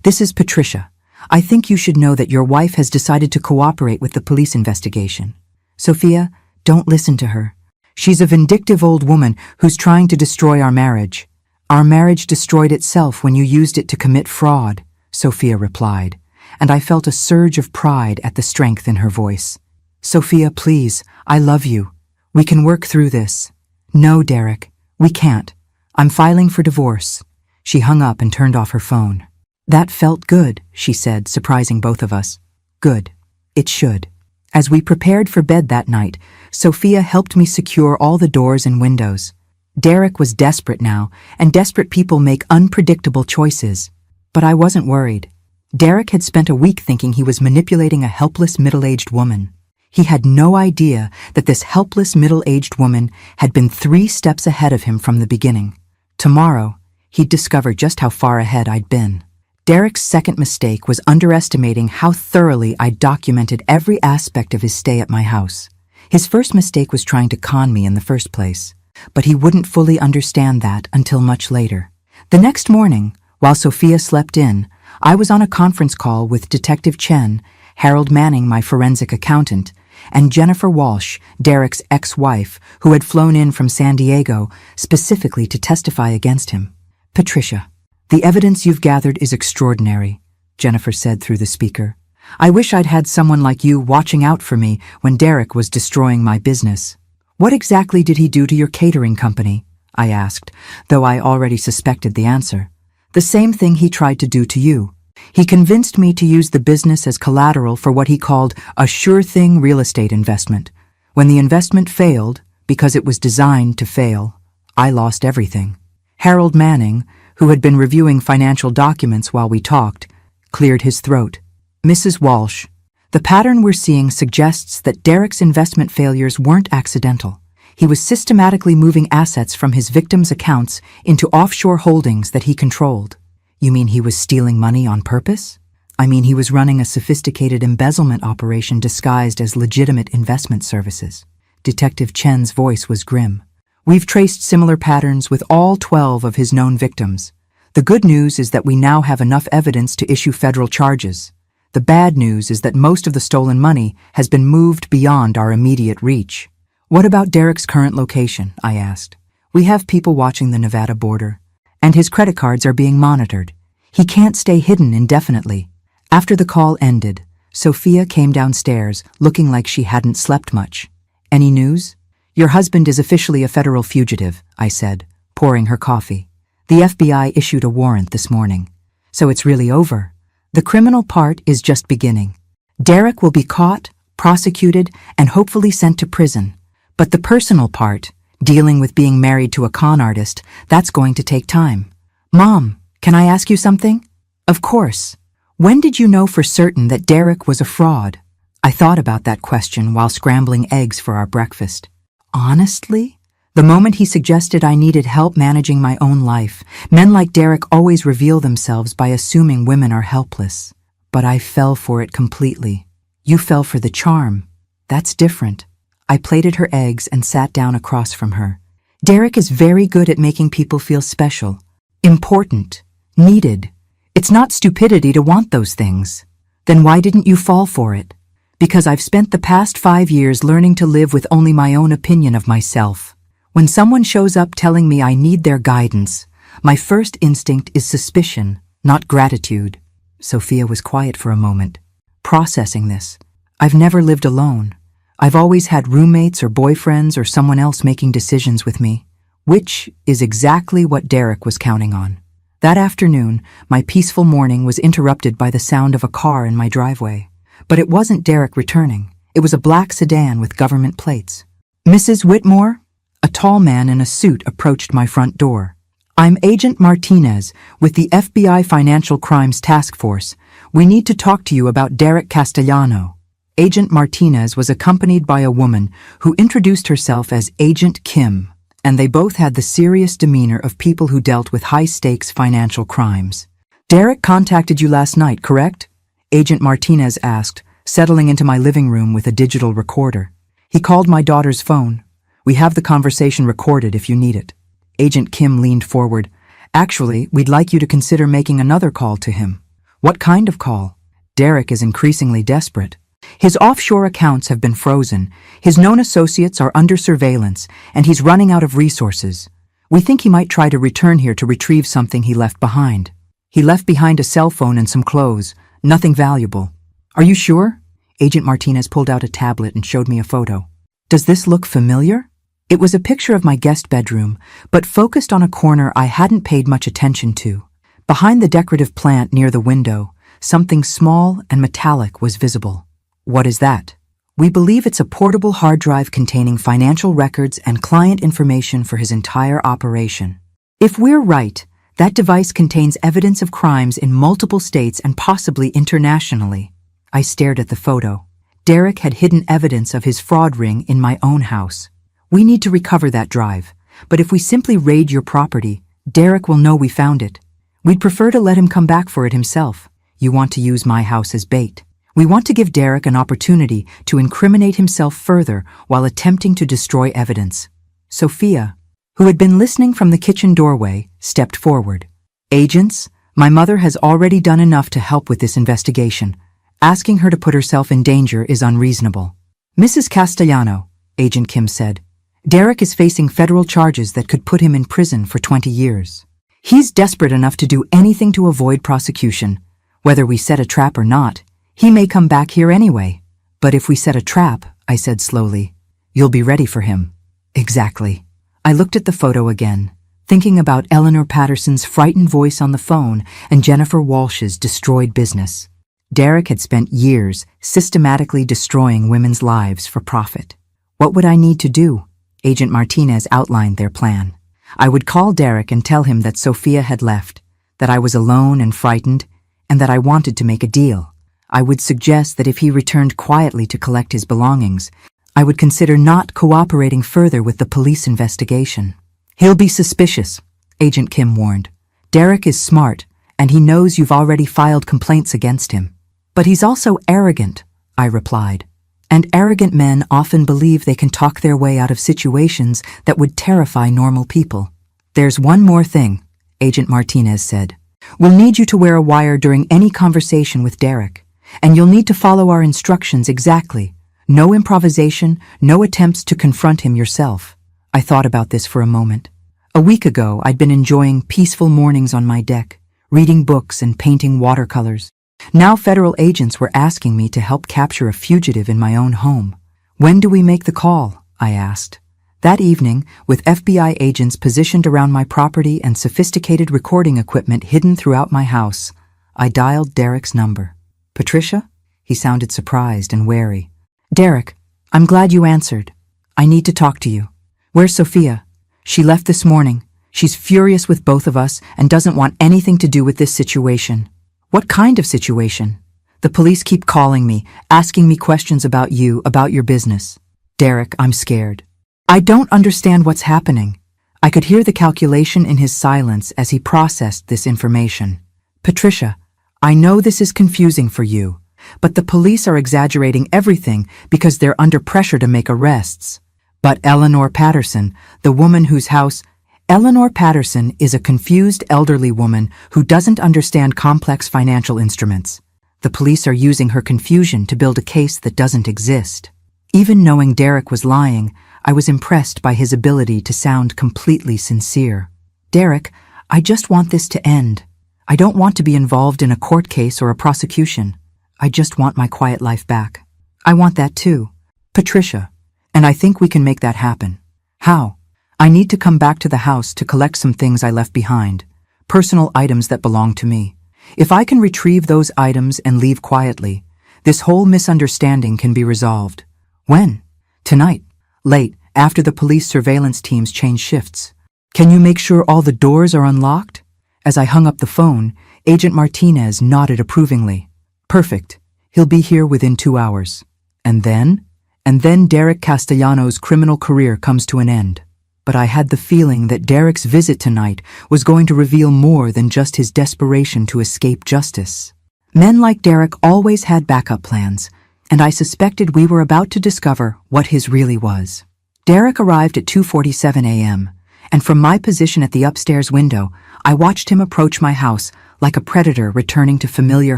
This is Patricia. I think you should know that your wife has decided to cooperate with the police investigation. Sophia, don't listen to her. She's a vindictive old woman who's trying to destroy our marriage. Our marriage destroyed itself when you used it to commit fraud, Sophia replied, and I felt a surge of pride at the strength in her voice. Sophia, please, I love you. We can work through this. No, Derek, we can't. I'm filing for divorce. She hung up and turned off her phone. That felt good, she said, surprising both of us. Good. It should. As we prepared for bed that night, Sophia helped me secure all the doors and windows. Derek was desperate now, and desperate people make unpredictable choices. But I wasn't worried. Derek had spent a week thinking he was manipulating a helpless middle-aged woman. He had no idea that this helpless middle-aged woman had been 3 steps ahead of him from the beginning. Tomorrow, he'd discover just how far ahead I'd been. Derek's second mistake was underestimating how thoroughly I'd documented every aspect of his stay at my house. His first mistake was trying to con me in the first place, but he wouldn't fully understand that until much later. The next morning, while Sophia slept in, I was on a conference call with Detective Chen, Harold Manning, my forensic accountant, and Jennifer Walsh, Derek's ex-wife, who had flown in from San Diego specifically to testify against him. Patricia, the evidence you've gathered is extraordinary, Jennifer said through the speaker. I wish I'd had someone like you watching out for me when Derek was destroying my business. What exactly did he do to your catering company? I asked, though I already suspected the answer. The same thing he tried to do to you. He convinced me to use the business as collateral for what he called a sure-thing real estate investment. When the investment failed, because it was designed to fail, I lost everything. Harold Manning, who had been reviewing financial documents while we talked, cleared his throat. Mrs. Walsh, the pattern we're seeing suggests that Derek's investment failures weren't accidental. He was systematically moving assets from his victims' accounts into offshore holdings that he controlled. You mean he was stealing money on purpose? I mean he was running a sophisticated embezzlement operation disguised as legitimate investment services. Detective Chen's voice was grim. We've traced similar patterns with all 12 of his known victims. The good news is that we now have enough evidence to issue federal charges. The bad news is that most of the stolen money has been moved beyond our immediate reach. What about Derek's current location? I asked. We have people watching the Nevada border, and his credit cards are being monitored. He can't stay hidden indefinitely. After the call ended, Sophia came downstairs looking like she hadn't slept much. Any news? Your husband is officially a federal fugitive, I said, pouring her coffee. The FBI issued a warrant this morning. So it's really over. The criminal part is just beginning. Derek will be caught, prosecuted, and hopefully sent to prison. But the personal part, dealing with being married to a con artist, that's going to take time. Mom, can I ask you something? Of course. When did you know for certain that Derek was a fraud? I thought about that question while scrambling eggs for our breakfast. Honestly? The moment he suggested I needed help managing my own life, men like Derek always reveal themselves by assuming women are helpless. But I fell for it completely. You fell for the charm. That's different. I plated her eggs and sat down across from her. Derek is very good at making people feel special, important, needed. It's not stupidity to want those things. Then why didn't you fall for it? Because I've spent the past 5 years learning to live with only my own opinion of myself. When someone shows up telling me I need their guidance, my first instinct is suspicion, not gratitude. Sophia was quiet for a moment, processing this. I've never lived alone. I've always had roommates or boyfriends or someone else making decisions with me, which is exactly what Derek was counting on. That afternoon, my peaceful morning was interrupted by the sound of a car in my driveway. But it wasn't Derek returning. It was a black sedan with government plates. Mrs. Whitmore? A tall man in a suit approached my front door. I'm Agent Martinez with the FBI Financial Crimes Task Force. We need to talk to you about Derek Castellano. Agent Martinez was accompanied by a woman who introduced herself as Agent Kim, and they both had the serious demeanor of people who dealt with high-stakes financial crimes. Derek contacted you last night, correct? Agent Martinez asked, settling into my living room with a digital recorder. He called my daughter's phone. We have the conversation recorded if you need it. Agent Kim leaned forward. Actually, we'd like you to consider making another call to him. What kind of call? Derek is increasingly desperate. His offshore accounts have been frozen, his known associates are under surveillance, and he's running out of resources. We think he might try to return here to retrieve something he left behind. He left behind a cell phone and some clothes. Nothing valuable. Are you sure? Agent Martinez pulled out a tablet and showed me a photo. Does this look familiar? It was a picture of my guest bedroom, but focused on a corner I hadn't paid much attention to. Behind the decorative plant near the window, something small and metallic was visible. What is that? We believe it's a portable hard drive containing financial records and client information for his entire operation. If we're right, that device contains evidence of crimes in multiple states and possibly internationally. I stared at the photo. Derek had hidden evidence of his fraud ring in my own house. We need to recover that drive, but if we simply raid your property, Derek will know we found it. We'd prefer to let him come back for it himself. You want to use my house as bait. We want to give Derek an opportunity to incriminate himself further while attempting to destroy evidence. Sophia, who had been listening from the kitchen doorway, stepped forward. Agents, my mother has already done enough to help with this investigation. Asking her to put herself in danger is unreasonable. Mrs. Castellano, Agent Kim said, Derek is facing federal charges that could put him in prison for 20 years. He's desperate enough to do anything to avoid prosecution. Whether we set a trap or not, he may come back here anyway. But if we set a trap, I said slowly, you'll be ready for him. Exactly. I looked at the photo again, thinking about Eleanor Patterson's frightened voice on the phone and Jennifer Walsh's destroyed business. Derek had spent years systematically destroying women's lives for profit. What would I need to do? Agent Martinez outlined their plan. I would call Derek and tell him that Sophia had left, that I was alone and frightened, and that I wanted to make a deal. I would suggest that if he returned quietly to collect his belongings, I would consider not cooperating further with the police investigation. He'll be suspicious, Agent Kim warned. Derek is smart, and he knows you've already filed complaints against him. But he's also arrogant, I replied. And arrogant men often believe they can talk their way out of situations that would terrify normal people. There's one more thing, Agent Martinez said. We'll need you to wear a wire during any conversation with Derek, and you'll need to follow our instructions exactly. No improvisation, no attempts to confront him yourself. I thought about this for a moment. A week ago, I'd been enjoying peaceful mornings on my deck, reading books and painting watercolors. Now federal agents were asking me to help capture a fugitive in my own home. When do we make the call? I asked. That evening, with FBI agents positioned around my property and sophisticated recording equipment hidden throughout my house, I dialed Derek's number. Patricia? He sounded surprised and wary. Derek, I'm glad you answered. I need to talk to you. Where's Sophia? She left this morning. She's furious with both of us and doesn't want anything to do with this situation. What kind of situation? The police keep calling me, asking me questions about you, about your business. Derek, I'm scared. I don't understand what's happening. I could hear the calculation in his silence as he processed this information. Patricia, I know this is confusing for you, but the police are exaggerating everything because they're under pressure to make arrests. But Eleanor Patterson, the woman whose house— Eleanor Patterson is a confused elderly woman who doesn't understand complex financial instruments. The police are using her confusion to build a case that doesn't exist. Even knowing Derek was lying, I was impressed by his ability to sound completely sincere. Derek, I just want this to end. I don't want to be involved in a court case or a prosecution. I just want my quiet life back. I want that too, Patricia, and I think we can make that happen. How? I need to come back to the house to collect some things I left behind, personal items that belong to me. If I can retrieve those items and leave quietly, this whole misunderstanding can be resolved. When? Tonight. Late, after the police surveillance teams change shifts. Can you make sure all the doors are unlocked? As I hung up the phone, Agent Martinez nodded approvingly. Perfect. He'll be here within 2 hours. And then? And then Derek Castellanos' criminal career comes to an end. But I had the feeling that Derek's visit tonight was going to reveal more than just his desperation to escape justice. Men like Derek always had backup plans, and I suspected we were about to discover what his really was. Derek arrived at 2:47 a.m., and from my position at the upstairs window, I watched him approach my house like a predator returning to familiar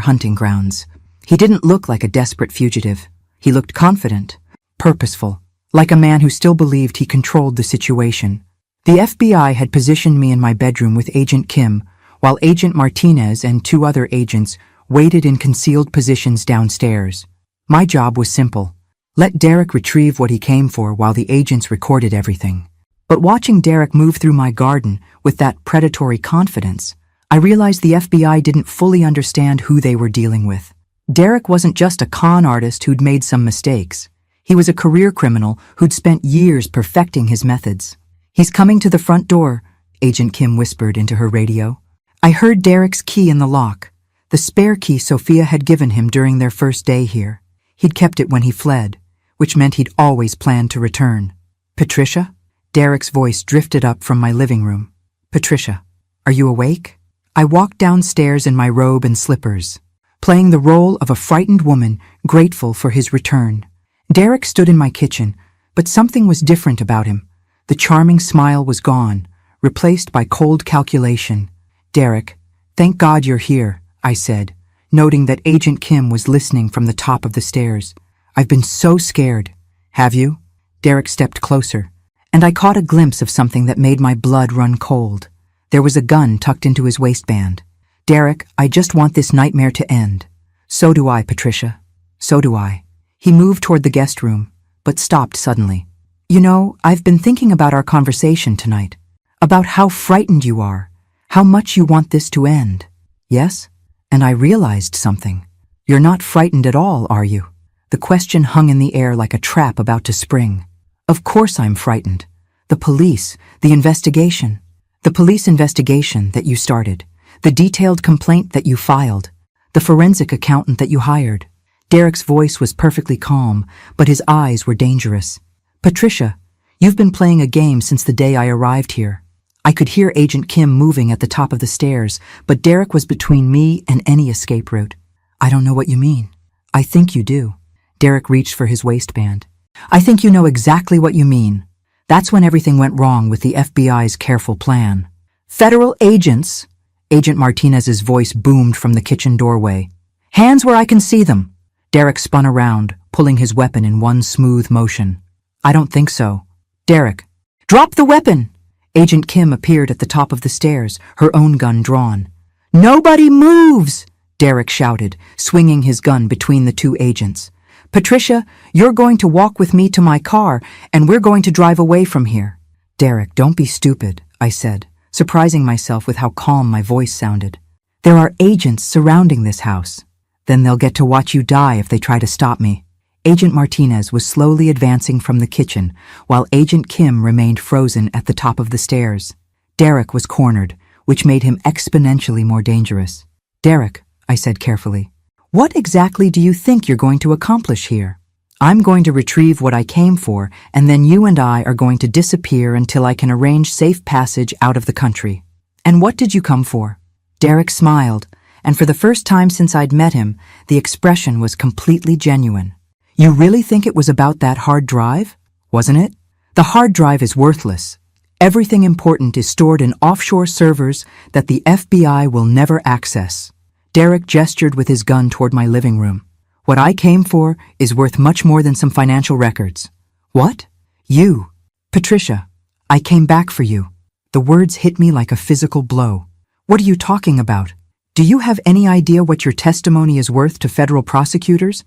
hunting grounds. He didn't look like a desperate fugitive. He looked confident, purposeful, like a man who still believed he controlled the situation. The FBI had positioned me in my bedroom with Agent Kim, while Agent Martinez and 2 other agents waited in concealed positions downstairs. My job was simple. Let Derek retrieve what he came for while the agents recorded everything. But watching Derek move through my garden with that predatory confidence, I realized the FBI didn't fully understand who they were dealing with. Derek wasn't just a con artist who'd made some mistakes. He was a career criminal who'd spent years perfecting his methods. He's coming to the front door, Agent Kim whispered into her radio. I heard Derek's key in the lock, the spare key Sophia had given him during their first day here. He'd kept it when he fled, which meant he'd always planned to return. Patricia? Derek's voice drifted up from my living room. Patricia, are you awake? I walked downstairs in my robe and slippers, playing the role of a frightened woman grateful for his return. Derek stood in my kitchen, but something was different about him. The charming smile was gone, replaced by cold calculation. Derek, thank God you're here, I said, noting that Agent Kim was listening from the top of the stairs. I've been so scared. Have you? Derek stepped closer, and I caught a glimpse of something that made my blood run cold. There was a gun tucked into his waistband. Derek, I just want this nightmare to end. So do I, Patricia. So do I. He moved toward the guest room, but stopped suddenly. You know, I've been thinking about our conversation tonight, about how frightened you are, how much you want this to end. Yes? And I realized something. You're not frightened at all, are you? The question hung in the air like a trap about to spring. Of course I'm frightened. The police, the investigation. The police investigation that you started, the detailed complaint that you filed, the forensic accountant that you hired. Derek's voice was perfectly calm, but his eyes were dangerous. Patricia, you've been playing a game since the day I arrived here. I could hear Agent Kim moving at the top of the stairs, but Derek was between me and any escape route. I don't know what you mean. I think you do. Derek reached for his waistband. I think you know exactly what you mean. That's when everything went wrong with the FBI's careful plan. Federal agents, Agent Martinez's voice boomed from the kitchen doorway. Hands where I can see them. Derek spun around, pulling his weapon in one smooth motion. I don't think so. Derek, drop the weapon! Agent Kim appeared at the top of the stairs, her own gun drawn. Nobody moves! Derek shouted, swinging his gun between the 2 agents. Patricia, you're going to walk with me to my car, and we're going to drive away from here. Derek, don't be stupid, I said, surprising myself with how calm my voice sounded. There are agents surrounding this house. Then they'll get to watch you die if they try to stop me. Agent Martinez was slowly advancing from the kitchen, while Agent Kim remained frozen at the top of the stairs. Derek was cornered, which made him exponentially more dangerous. Derek, I said carefully, what exactly do you think you're going to accomplish here? I'm going to retrieve what I came for, and then you and I are going to disappear until I can arrange safe passage out of the country. And what did you come for? Derek smiled, and for the first time since I'd met him, the expression was completely genuine. "You really think it was about that hard drive? Wasn't it? The hard drive is worthless. Everything important is stored in offshore servers that the FBI will never access." Derek gestured with his gun toward my living room. "What I came for is worth much more than some financial records." "What?" "You. Patricia. I came back for you." The words hit me like a physical blow. "What are you talking about? Do you have any idea what your testimony is worth to federal prosecutors?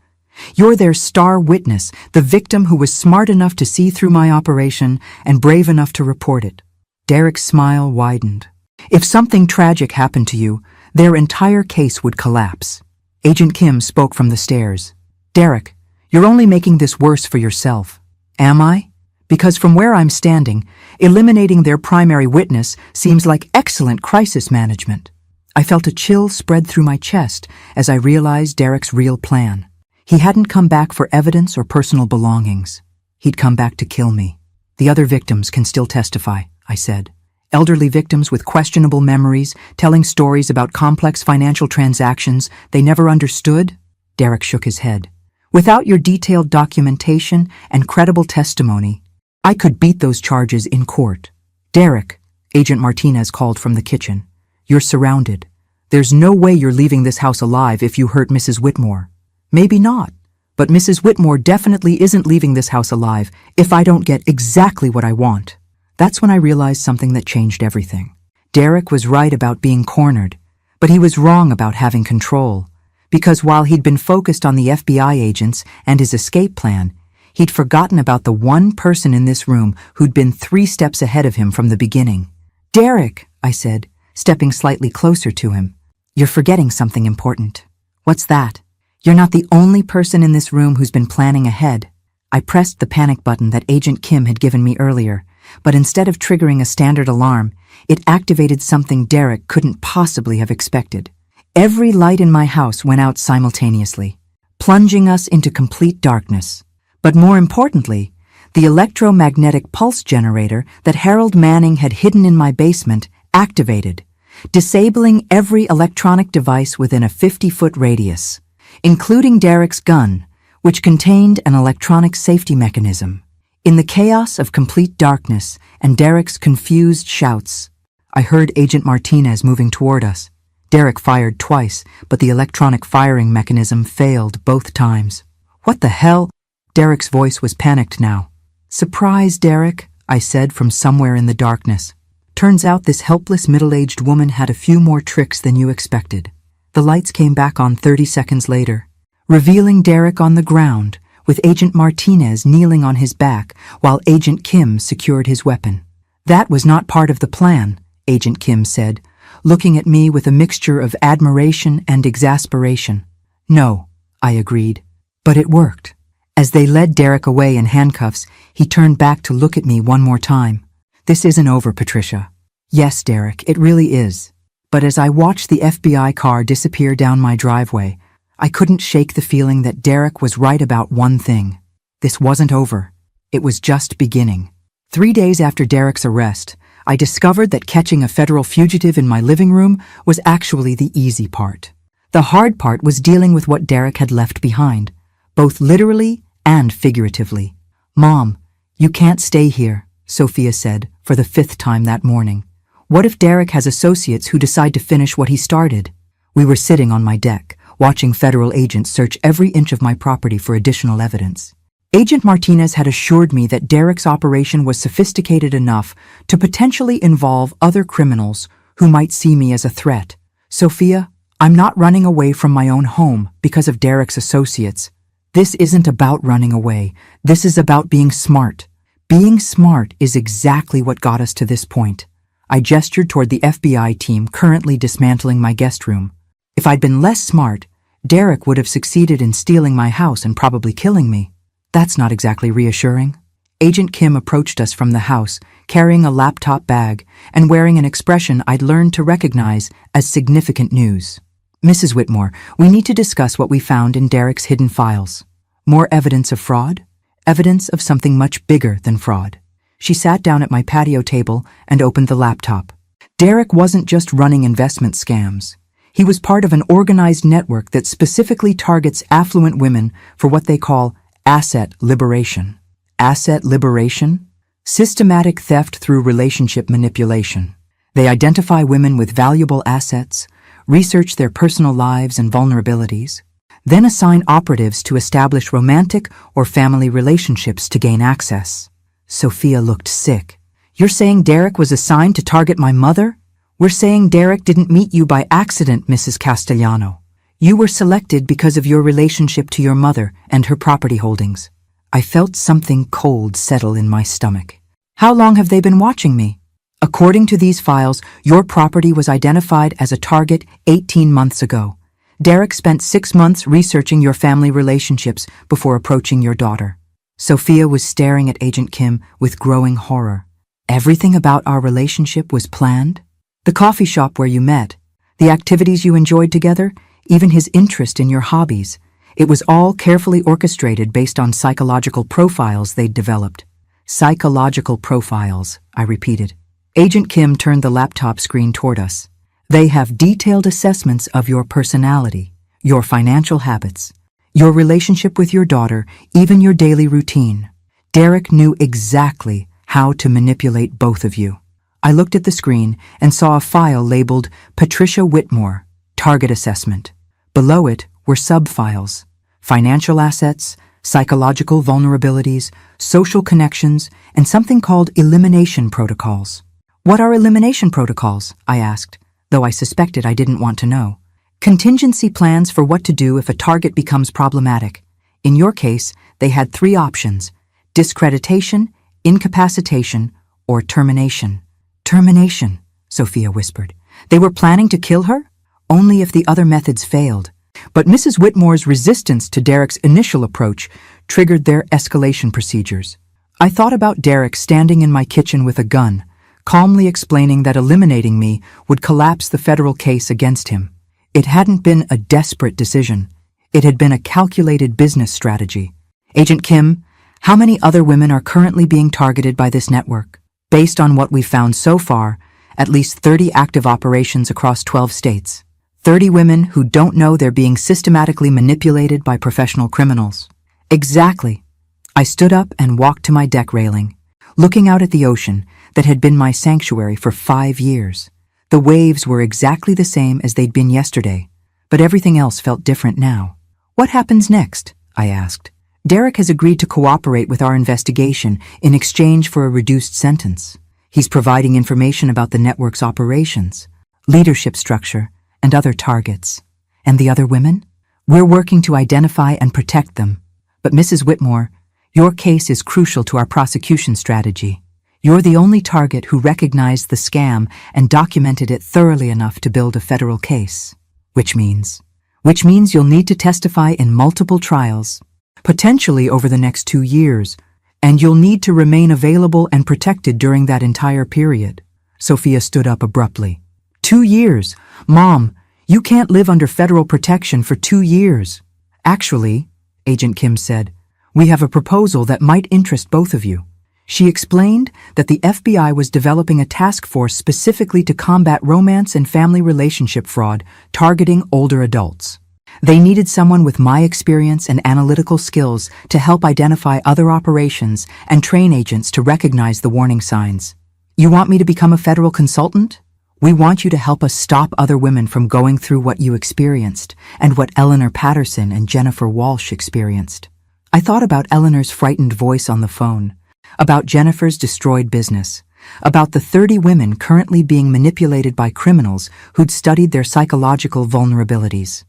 You're their star witness, the victim who was smart enough to see through my operation and brave enough to report it." Derek's smile widened. "If something tragic happened to you, their entire case would collapse." Agent Kim spoke from the stairs. "Derek, you're only making this worse for yourself." "Am I? Because from where I'm standing, eliminating their primary witness seems like excellent crisis management." I felt a chill spread through my chest as I realized Derek's real plan. He hadn't come back for evidence or personal belongings. He'd come back to kill me. "The other victims can still testify," I said. "Elderly victims with questionable memories, telling stories about complex financial transactions they never understood." Derek shook his head. "Without your detailed documentation and credible testimony, I could beat those charges in court." "Derek," Agent Martinez called from the kitchen, "you're surrounded. There's no way you're leaving this house alive if you hurt Mrs. Whitmore." "Maybe not, but Mrs. Whitmore definitely isn't leaving this house alive if I don't get exactly what I want." That's when I realized something that changed everything. Derek was right about being cornered, but he was wrong about having control, because while he'd been focused on the FBI agents and his escape plan, he'd forgotten about the one person in this room who'd been 3 steps ahead of him from the beginning. "Derek," I said, stepping slightly closer to him, "you're forgetting something important." "What's that?" "You're not the only person in this room who's been planning ahead." I pressed the panic button that Agent Kim had given me earlier, but instead of triggering a standard alarm, it activated something Derek couldn't possibly have expected. Every light in my house went out simultaneously, plunging us into complete darkness. But more importantly, the electromagnetic pulse generator that Harold Manning had hidden in my basement activated, disabling every electronic device within a 50-foot radius, including Derek's gun, which contained an electronic safety mechanism. In the chaos of complete darkness and Derek's confused shouts, I heard Agent Martinez moving toward us. Derek fired twice, but the electronic firing mechanism failed both times. "What the hell?" Derek's voice was panicked now. "Surprise, Derek," I said from somewhere in the darkness. "Turns out this helpless middle-aged woman had a few more tricks than you expected." The lights came back on 30 seconds later, revealing Derek on the ground, with Agent Martinez kneeling on his back while Agent Kim secured his weapon. "That was not part of the plan," Agent Kim said, looking at me with a mixture of admiration and exasperation. "No," I agreed, "but it worked." As they led Derek away in handcuffs, he turned back to look at me one more time. "This isn't over, Patricia." "Yes, Derek, it really is." But as I watched the FBI car disappear down my driveway, I couldn't shake the feeling that Derek was right about one thing. This wasn't over. It was just beginning. 3 days after Derek's arrest, I discovered that catching a federal fugitive in my living room was actually the easy part. The hard part was dealing with what Derek had left behind, both literally and figuratively. "Mom, you can't stay here," Sophia said for the 5th time that morning. "What if Derek has associates who decide to finish what he started?" We were sitting on my deck, watching federal agents search every inch of my property for additional evidence. Agent Martinez had assured me that Derek's operation was sophisticated enough to potentially involve other criminals who might see me as a threat. "Sophia, I'm not running away from my own home because of Derek's associates. This isn't about running away. This is about being smart. Being smart is exactly what got us to this point." I gestured toward the FBI team currently dismantling my guest room. If I'd been less smart, Derek would have succeeded in stealing my house and probably killing me. That's not exactly reassuring. Agent Kim approached us from the house, carrying a laptop bag and wearing an expression I'd learned to recognize as significant news. "Mrs. Whitmore, we need to discuss what we found in Derek's hidden files. More evidence of fraud? Evidence of something much bigger than fraud." She sat down at my patio table and opened the laptop. Derek wasn't just running investment scams. He was part of an organized network that specifically targets affluent women for what they call asset liberation. Asset liberation? Systematic theft through relationship manipulation. They identify women with valuable assets, research their personal lives and vulnerabilities, then assign operatives to establish romantic or family relationships to gain access. Sophia looked sick. You're saying Derek was assigned to target my mother? We're saying Derek didn't meet you by accident, Mrs. Castellano. You were selected because of your relationship to your mother and her property holdings. I felt something cold settle in my stomach. How long have they been watching me? According to these files, your property was identified as a target 18 months ago. Derek spent 6 months researching your family relationships before approaching your daughter. Sophia was staring at Agent Kim with growing horror. Everything about our relationship was planned? The coffee shop where you met, the activities you enjoyed together, even his interest in your hobbies. It was all carefully orchestrated based on psychological profiles they'd developed. Psychological profiles, I repeated. Agent Kim turned the laptop screen toward us. They have detailed assessments of your personality, your financial habits, your relationship with your daughter, even your daily routine. Derek knew exactly how to manipulate both of you. I looked at the screen and saw a file labeled Patricia Whitmore, Target Assessment. Below it were sub-files: financial assets, psychological vulnerabilities, social connections, and something called elimination protocols. What are elimination protocols? I asked, though I suspected I didn't want to know. Contingency plans for what to do if a target becomes problematic. In your case, they had 3 options: discreditation, incapacitation, or termination. Termination, Sophia whispered. They were planning to kill her? Only if the other methods failed. But Mrs. Whitmore's resistance to Derek's initial approach triggered their escalation procedures. I thought about Derek standing in my kitchen with a gun, calmly explaining that eliminating me would collapse the federal case against him. It hadn't been a desperate decision. It had been a calculated business strategy. Agent Kim, how many other women are currently being targeted by this network? Based on what we've found so far, at least 30 active operations across 12 states. 30 women who don't know they're being systematically manipulated by professional criminals. Exactly. I stood up and walked to my deck railing, looking out at the ocean that had been my sanctuary for 5 years. The waves were exactly the same as they'd been yesterday, but everything else felt different now. What happens next? I asked. Derek has agreed to cooperate with our investigation in exchange for a reduced sentence. He's providing information about the network's operations, leadership structure, and other targets. And the other women? We're working to identify and protect them. But Mrs. Whitmore, your case is crucial to our prosecution strategy. You're the only target who recognized the scam and documented it thoroughly enough to build a federal case. Which means you'll need to testify in multiple trials, potentially over the next 2 years, and you'll need to remain available and protected during that entire period. Sophia stood up abruptly. 2 years? Mom, you can't live under federal protection for 2 years. Actually, Agent Kim said, we have a proposal that might interest both of you. She explained that the FBI was developing a task force specifically to combat romance and family relationship fraud targeting older adults. They needed someone with my experience and analytical skills to help identify other operations and train agents to recognize the warning signs. You want me to become a federal consultant? We want you to help us stop other women from going through what you experienced and what Eleanor Patterson and Jennifer Walsh experienced. I thought about Eleanor's frightened voice on the phone, about Jennifer's destroyed business, about the 30 women currently being manipulated by criminals who'd studied their psychological vulnerabilities.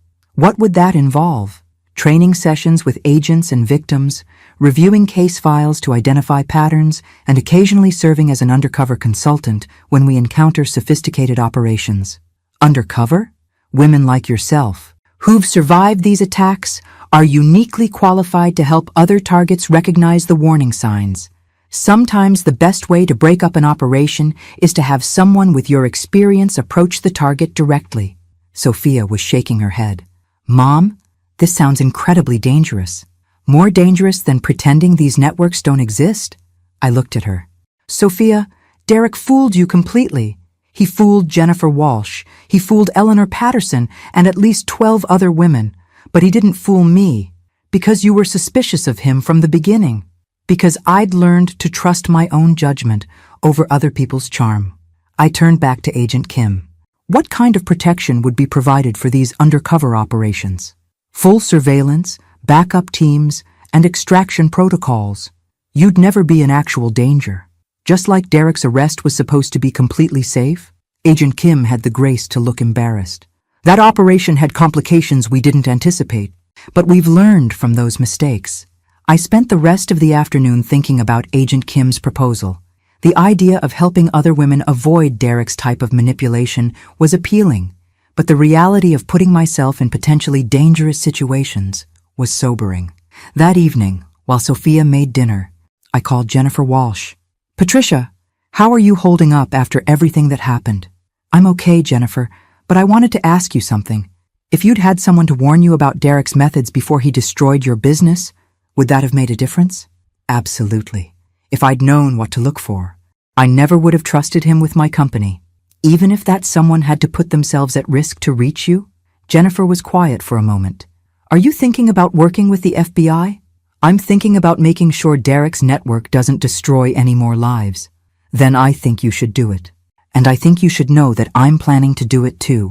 What would that involve? Training sessions with agents and victims, reviewing case files to identify patterns, and occasionally serving as an undercover consultant when we encounter sophisticated operations. Undercover? Women like yourself, who've survived these attacks, are uniquely qualified to help other targets recognize the warning signs. Sometimes the best way to break up an operation is to have someone with your experience approach the target directly. Sophia was shaking her head. Mom, this sounds incredibly dangerous. More dangerous than pretending these networks don't exist? I looked at her. Sophia, Derek fooled you completely. He fooled Jennifer Walsh, he fooled Eleanor Patterson, and at least 12 other women. But he didn't fool me, because you were suspicious of him from the beginning. Because I'd learned to trust my own judgment over other people's charm. I turned back to Agent Kim. What kind of protection would be provided for these undercover operations? Full surveillance, backup teams, and extraction protocols. You'd never be in actual danger. Just like Derek's arrest was supposed to be completely safe, Agent Kim had the grace to look embarrassed. That operation had complications we didn't anticipate, but we've learned from those mistakes. I spent the rest of the afternoon thinking about Agent Kim's proposal. The idea of helping other women avoid Derek's type of manipulation was appealing, but the reality of putting myself in potentially dangerous situations was sobering. That evening, while Sophia made dinner, I called Jennifer Walsh. "Patricia, how are you holding up after everything that happened?" "I'm okay, Jennifer, but I wanted to ask you something. If you'd had someone to warn you about Derek's methods before he destroyed your business, would that have made a difference?" "Absolutely. If I'd known what to look for. I never would have trusted him with my company, even if that someone had to put themselves at risk to reach you." Jennifer was quiet for a moment. "Are you thinking about working with the FBI?" "I'm thinking about making sure Derek's network doesn't destroy any more lives." "Then I think you should do it. And I think you should know that I'm planning to do it too."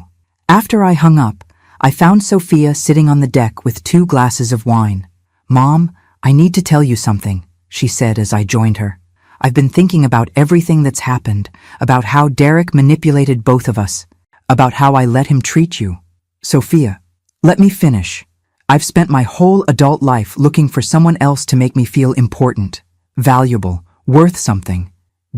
After I hung up, I found Sophia sitting on the deck with 2 glasses of wine. "Mom, I need to tell you something," she said as I joined her. "I've been thinking about everything that's happened, about how Derek manipulated both of us, about how I let him treat you." "Sophia, let me finish. I've spent my whole adult life looking for someone else to make me feel important, valuable, worth something.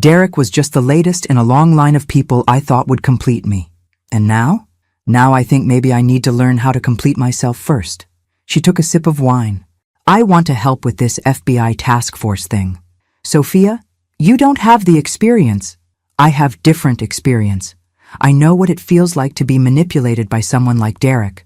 Derek was just the latest in a long line of people I thought would complete me. And now? Now I think maybe I need to learn how to complete myself first." She took a sip of wine. "I want to help with this FBI task force thing." "Sophia, you don't have the experience." "I have different experience. I know what it feels like to be manipulated by someone like Derek.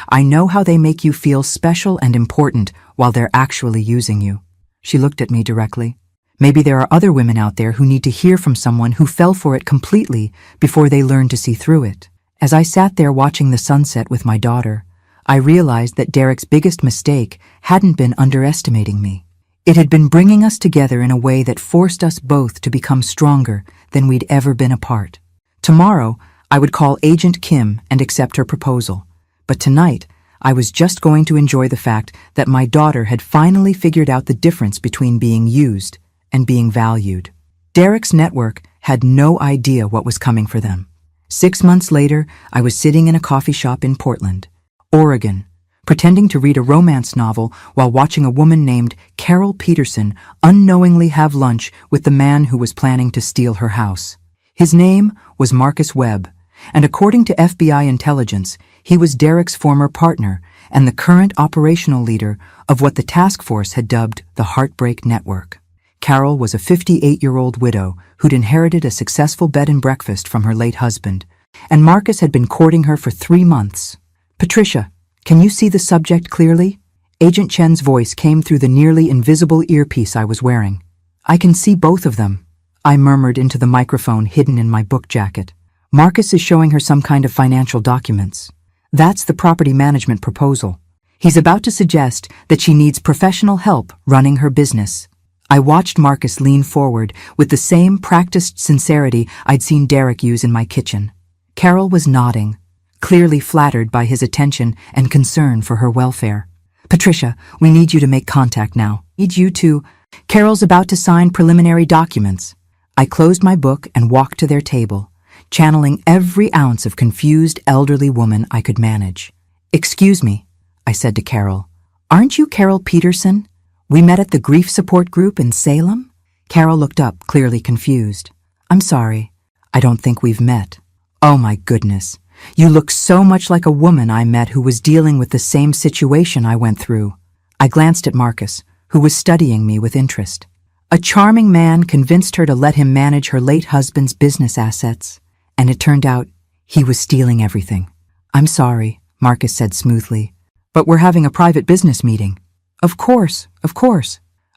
I know how they make you feel special and important while they're actually using you." She looked at me directly. "Maybe there are other women out there who need to hear from someone who fell for it completely before they learn to see through it." As I sat there watching the sunset with my daughter, I realized that Derek's biggest mistake hadn't been underestimating me. It had been bringing us together in a way that forced us both to become stronger than we'd ever been apart. Tomorrow, I would call Agent Kim and accept her proposal. But tonight, I was just going to enjoy the fact that my daughter had finally figured out the difference between being used and being valued. Derek's network had no idea what was coming for them. 6 months later, I was sitting in a coffee shop in Portland, Oregon, pretending to read a romance novel while watching a woman named Carol Peterson unknowingly have lunch with the man who was planning to steal her house. His name was Marcus Webb, and according to FBI intelligence, he was Derek's former partner and the current operational leader of what the task force had dubbed the Heartbreak Network. Carol was a 58-year-old widow who'd inherited a successful bed and breakfast from her late husband, and Marcus had been courting her for 3 months. "Patricia, can you see the subject clearly?" Agent Chen's voice came through the nearly invisible earpiece I was wearing. "I can see both of them," I murmured into the microphone hidden in my book jacket. "Marcus is showing her some kind of financial documents. That's the property management proposal. He's about to suggest that she needs professional help running her business." I watched Marcus lean forward with the same practiced sincerity I'd seen Derek use in my kitchen. Carol was nodding, clearly flattered by his attention and concern for her welfare. "Patricia, we need you to make contact now. Need you to..." "Carol's about to sign preliminary documents." I closed my book and walked to their table, channeling every ounce of confused elderly woman I could manage. "Excuse me," I said to Carol. "Aren't you Carol Peterson? We met at the grief support group in Salem?" Carol looked up, clearly confused. "I'm sorry. I don't think we've met." "Oh my goodness. You look so much like a woman I met who was dealing with the same situation I went through." I glanced at Marcus, who was studying me with interest. A charming man convinced her to let him manage her late husband's business assets, and it turned out he was stealing everything. "I'm sorry," Marcus said smoothly, "but we're having a private business meeting." Of course.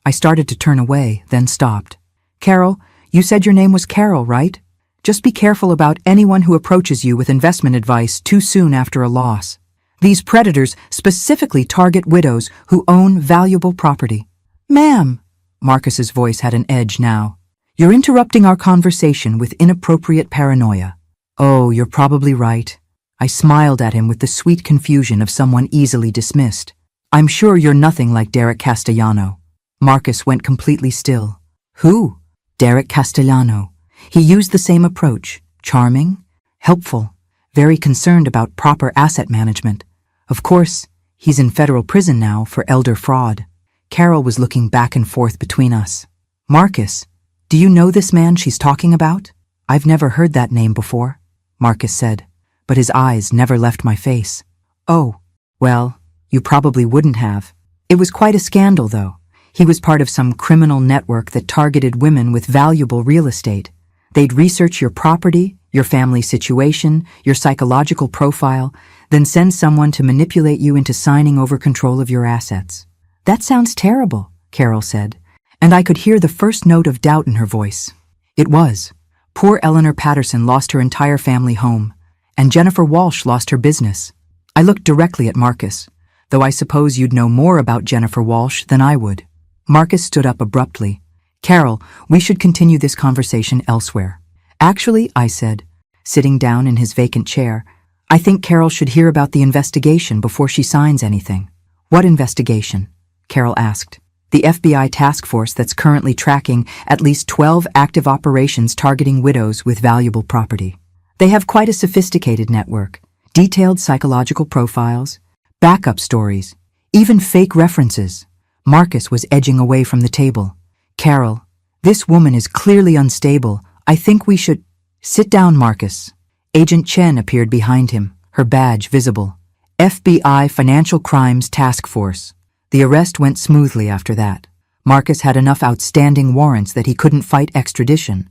I started to turn away, then stopped. "Carol, you said your name was Carol, right?" Just be careful about anyone who approaches you with investment advice too soon after a loss. These predators specifically target widows who own valuable property. Ma'am, Marcus's voice had an edge now. You're interrupting our conversation with inappropriate paranoia. Oh, you're probably right. I smiled at him with the sweet confusion of someone easily dismissed. I'm sure you're nothing like Derek Castellano. Marcus went completely still. Who? Derek Castellano. He used the same approach. Charming, helpful, very concerned about proper asset management. Of course, he's in federal prison now for elder fraud. Carol was looking back and forth between us. Marcus, do you know this man she's talking about? I've never heard that name before, Marcus said, but his eyes never left my face. Oh, well, you probably wouldn't have. It was quite a scandal, though. He was part of some criminal network that targeted women with valuable real estate. They'd research your property, your family situation, your psychological profile, then send someone to manipulate you into signing over control of your assets. That sounds terrible, Carol said, and I could hear the first note of doubt in her voice. It was. Poor Eleanor Patterson lost her entire family home, and Jennifer Walsh lost her business. I looked directly at Marcus, though I suppose you'd know more about Jennifer Walsh than I would. Marcus stood up abruptly. Carol, we should continue this conversation elsewhere. Actually, I said, sitting down in his vacant chair, I think Carol should hear about the investigation before she signs anything. What investigation? Carol asked. The FBI task force that's currently tracking at least 12 active operations targeting widows with valuable property. They have quite a sophisticated network, detailed psychological profiles, backup stories, even fake references. Marcus was edging away from the table. Carol, this woman is clearly unstable. I think we should— Sit down, Marcus. Agent Chen appeared behind him, her badge visible. FBI Financial Crimes Task Force. The arrest went smoothly after that. Marcus had enough outstanding warrants that he couldn't fight extradition,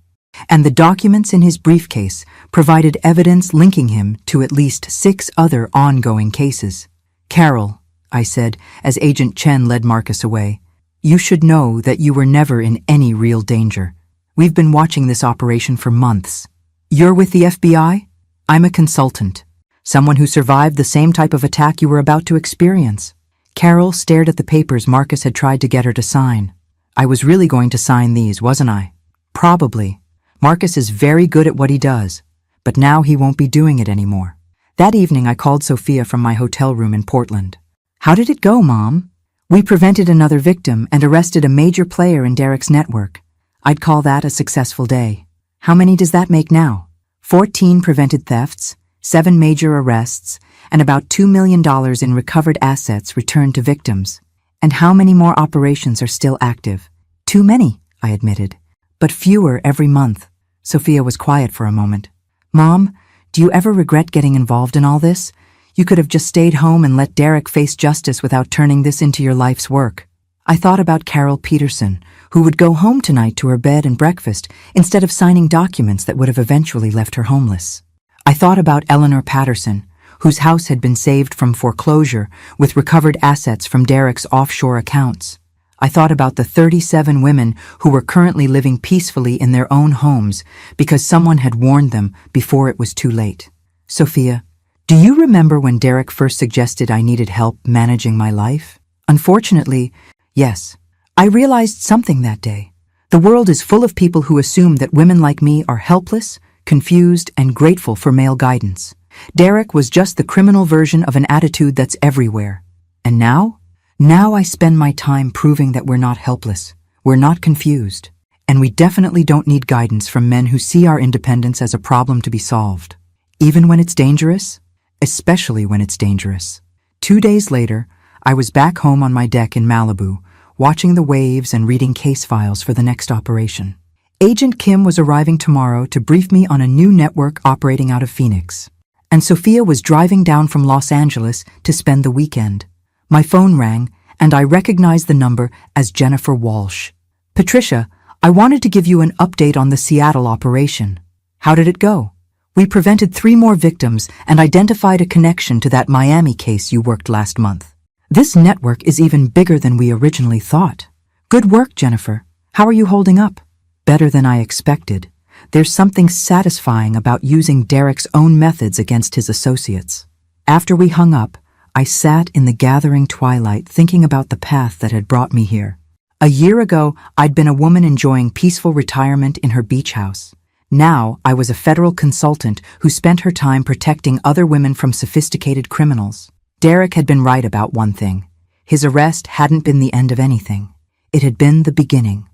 and the documents in his briefcase provided evidence linking him to at least 6 other ongoing cases. Carol, I said, as Agent Chen led Marcus away, you should know that you were never in any real danger. We've been watching this operation for months. You're with the FBI? I'm a consultant, someone who survived the same type of attack you were about to experience. Carol stared at the papers Marcus had tried to get her to sign. I was really going to sign these, wasn't I? Probably. Marcus is very good at what he does, but now he won't be doing it anymore. That evening I called Sophia from my hotel room in Portland. How did it go, Mom? We prevented another victim and arrested a major player in Derek's network. I'd call that a successful day. How many does that make now? 14 prevented thefts, 7 major arrests, and about $2 million in recovered assets returned to victims. And how many more operations are still active? Too many, I admitted, but fewer every month. Sophia was quiet for a moment. Mom, do you ever regret getting involved in all this? You could have just stayed home and let Derek face justice without turning this into your life's work. I thought about Carol Peterson, who would go home tonight to her bed and breakfast instead of signing documents that would have eventually left her homeless. I thought about Eleanor Patterson, whose house had been saved from foreclosure with recovered assets from Derek's offshore accounts. I thought about the 37 women who were currently living peacefully in their own homes because someone had warned them before it was too late. Sophia, do you remember when Derek first suggested I needed help managing my life? Unfortunately, yes. I realized something that day. The world is full of people who assume that women like me are helpless, confused, and grateful for male guidance. Derek was just the criminal version of an attitude that's everywhere. And now? Now I spend my time proving that we're not helpless, we're not confused, and we definitely don't need guidance from men who see our independence as a problem to be solved. Even when it's dangerous? Especially when it's dangerous. 2 days later, I was back home on my deck in Malibu, watching the waves and reading case files for the next operation. Agent Kim was arriving tomorrow to brief me on a new network operating out of Phoenix, and Sophia was driving down from Los Angeles to spend the weekend. My phone rang, and I recognized the number as Jennifer Walsh. Patricia, I wanted to give you an update on the Seattle operation. How did it go? We prevented 3 more victims and identified a connection to that Miami case you worked last month. This network is even bigger than we originally thought. Good work, Jennifer. How are you holding up? Better than I expected. There's something satisfying about using Derek's own methods against his associates. After we hung up, I sat in the gathering twilight thinking about the path that had brought me here. A year ago, I'd been a woman enjoying peaceful retirement in her beach house. Now, I was a federal consultant who spent her time protecting other women from sophisticated criminals. Derek had been right about one thing. His arrest hadn't been the end of anything. It had been the beginning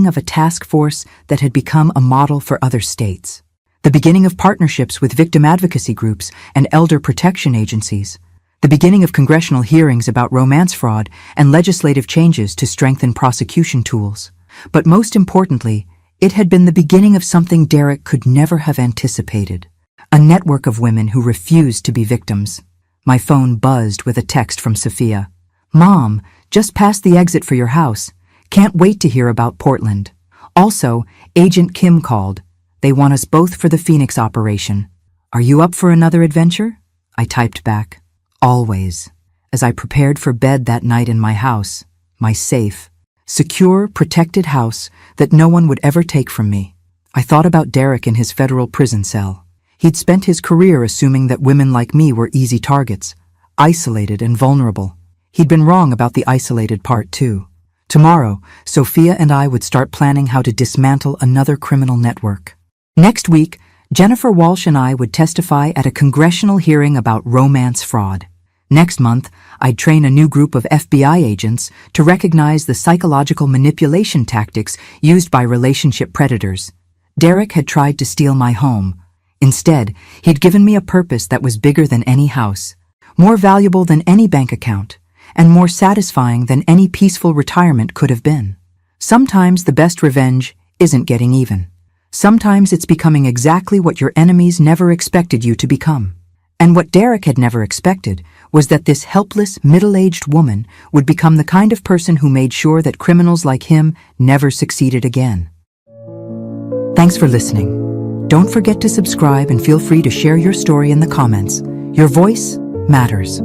of a task force that had become a model for other states. The beginning of partnerships with victim advocacy groups and elder protection agencies. The beginning of congressional hearings about romance fraud and legislative changes to strengthen prosecution tools. But most importantly, it had been the beginning of something Derek could never have anticipated. A network of women who refused to be victims. My phone buzzed with a text from Sophia. "Mom, just passed the exit for your house. Can't wait to hear about Portland." Also, Agent Kim called. "They want us both for the Phoenix operation. Are you up for another adventure?" I typed back. "Always," as I prepared for bed that night in my house, my safe, secure, protected house that no one would ever take from me. I thought about Derek in his federal prison cell. He'd spent his career assuming that women like me were easy targets, isolated and vulnerable. He'd been wrong about the isolated part, too. Tomorrow, Sophia and I would start planning how to dismantle another criminal network. Next week, Jennifer Walsh and I would testify at a congressional hearing about romance fraud. Next month, I'd train a new group of FBI agents to recognize the psychological manipulation tactics used by relationship predators. Derek had tried to steal my home. Instead, he'd given me a purpose that was bigger than any house, more valuable than any bank account, and more satisfying than any peaceful retirement could have been. Sometimes the best revenge isn't getting even. Sometimes it's becoming exactly what your enemies never expected you to become. And what Derek had never expected was that this helpless, middle-aged woman would become the kind of person who made sure that criminals like him never succeeded again. Thanks for listening. Don't forget to subscribe and feel free to share your story in the comments. Your voice matters.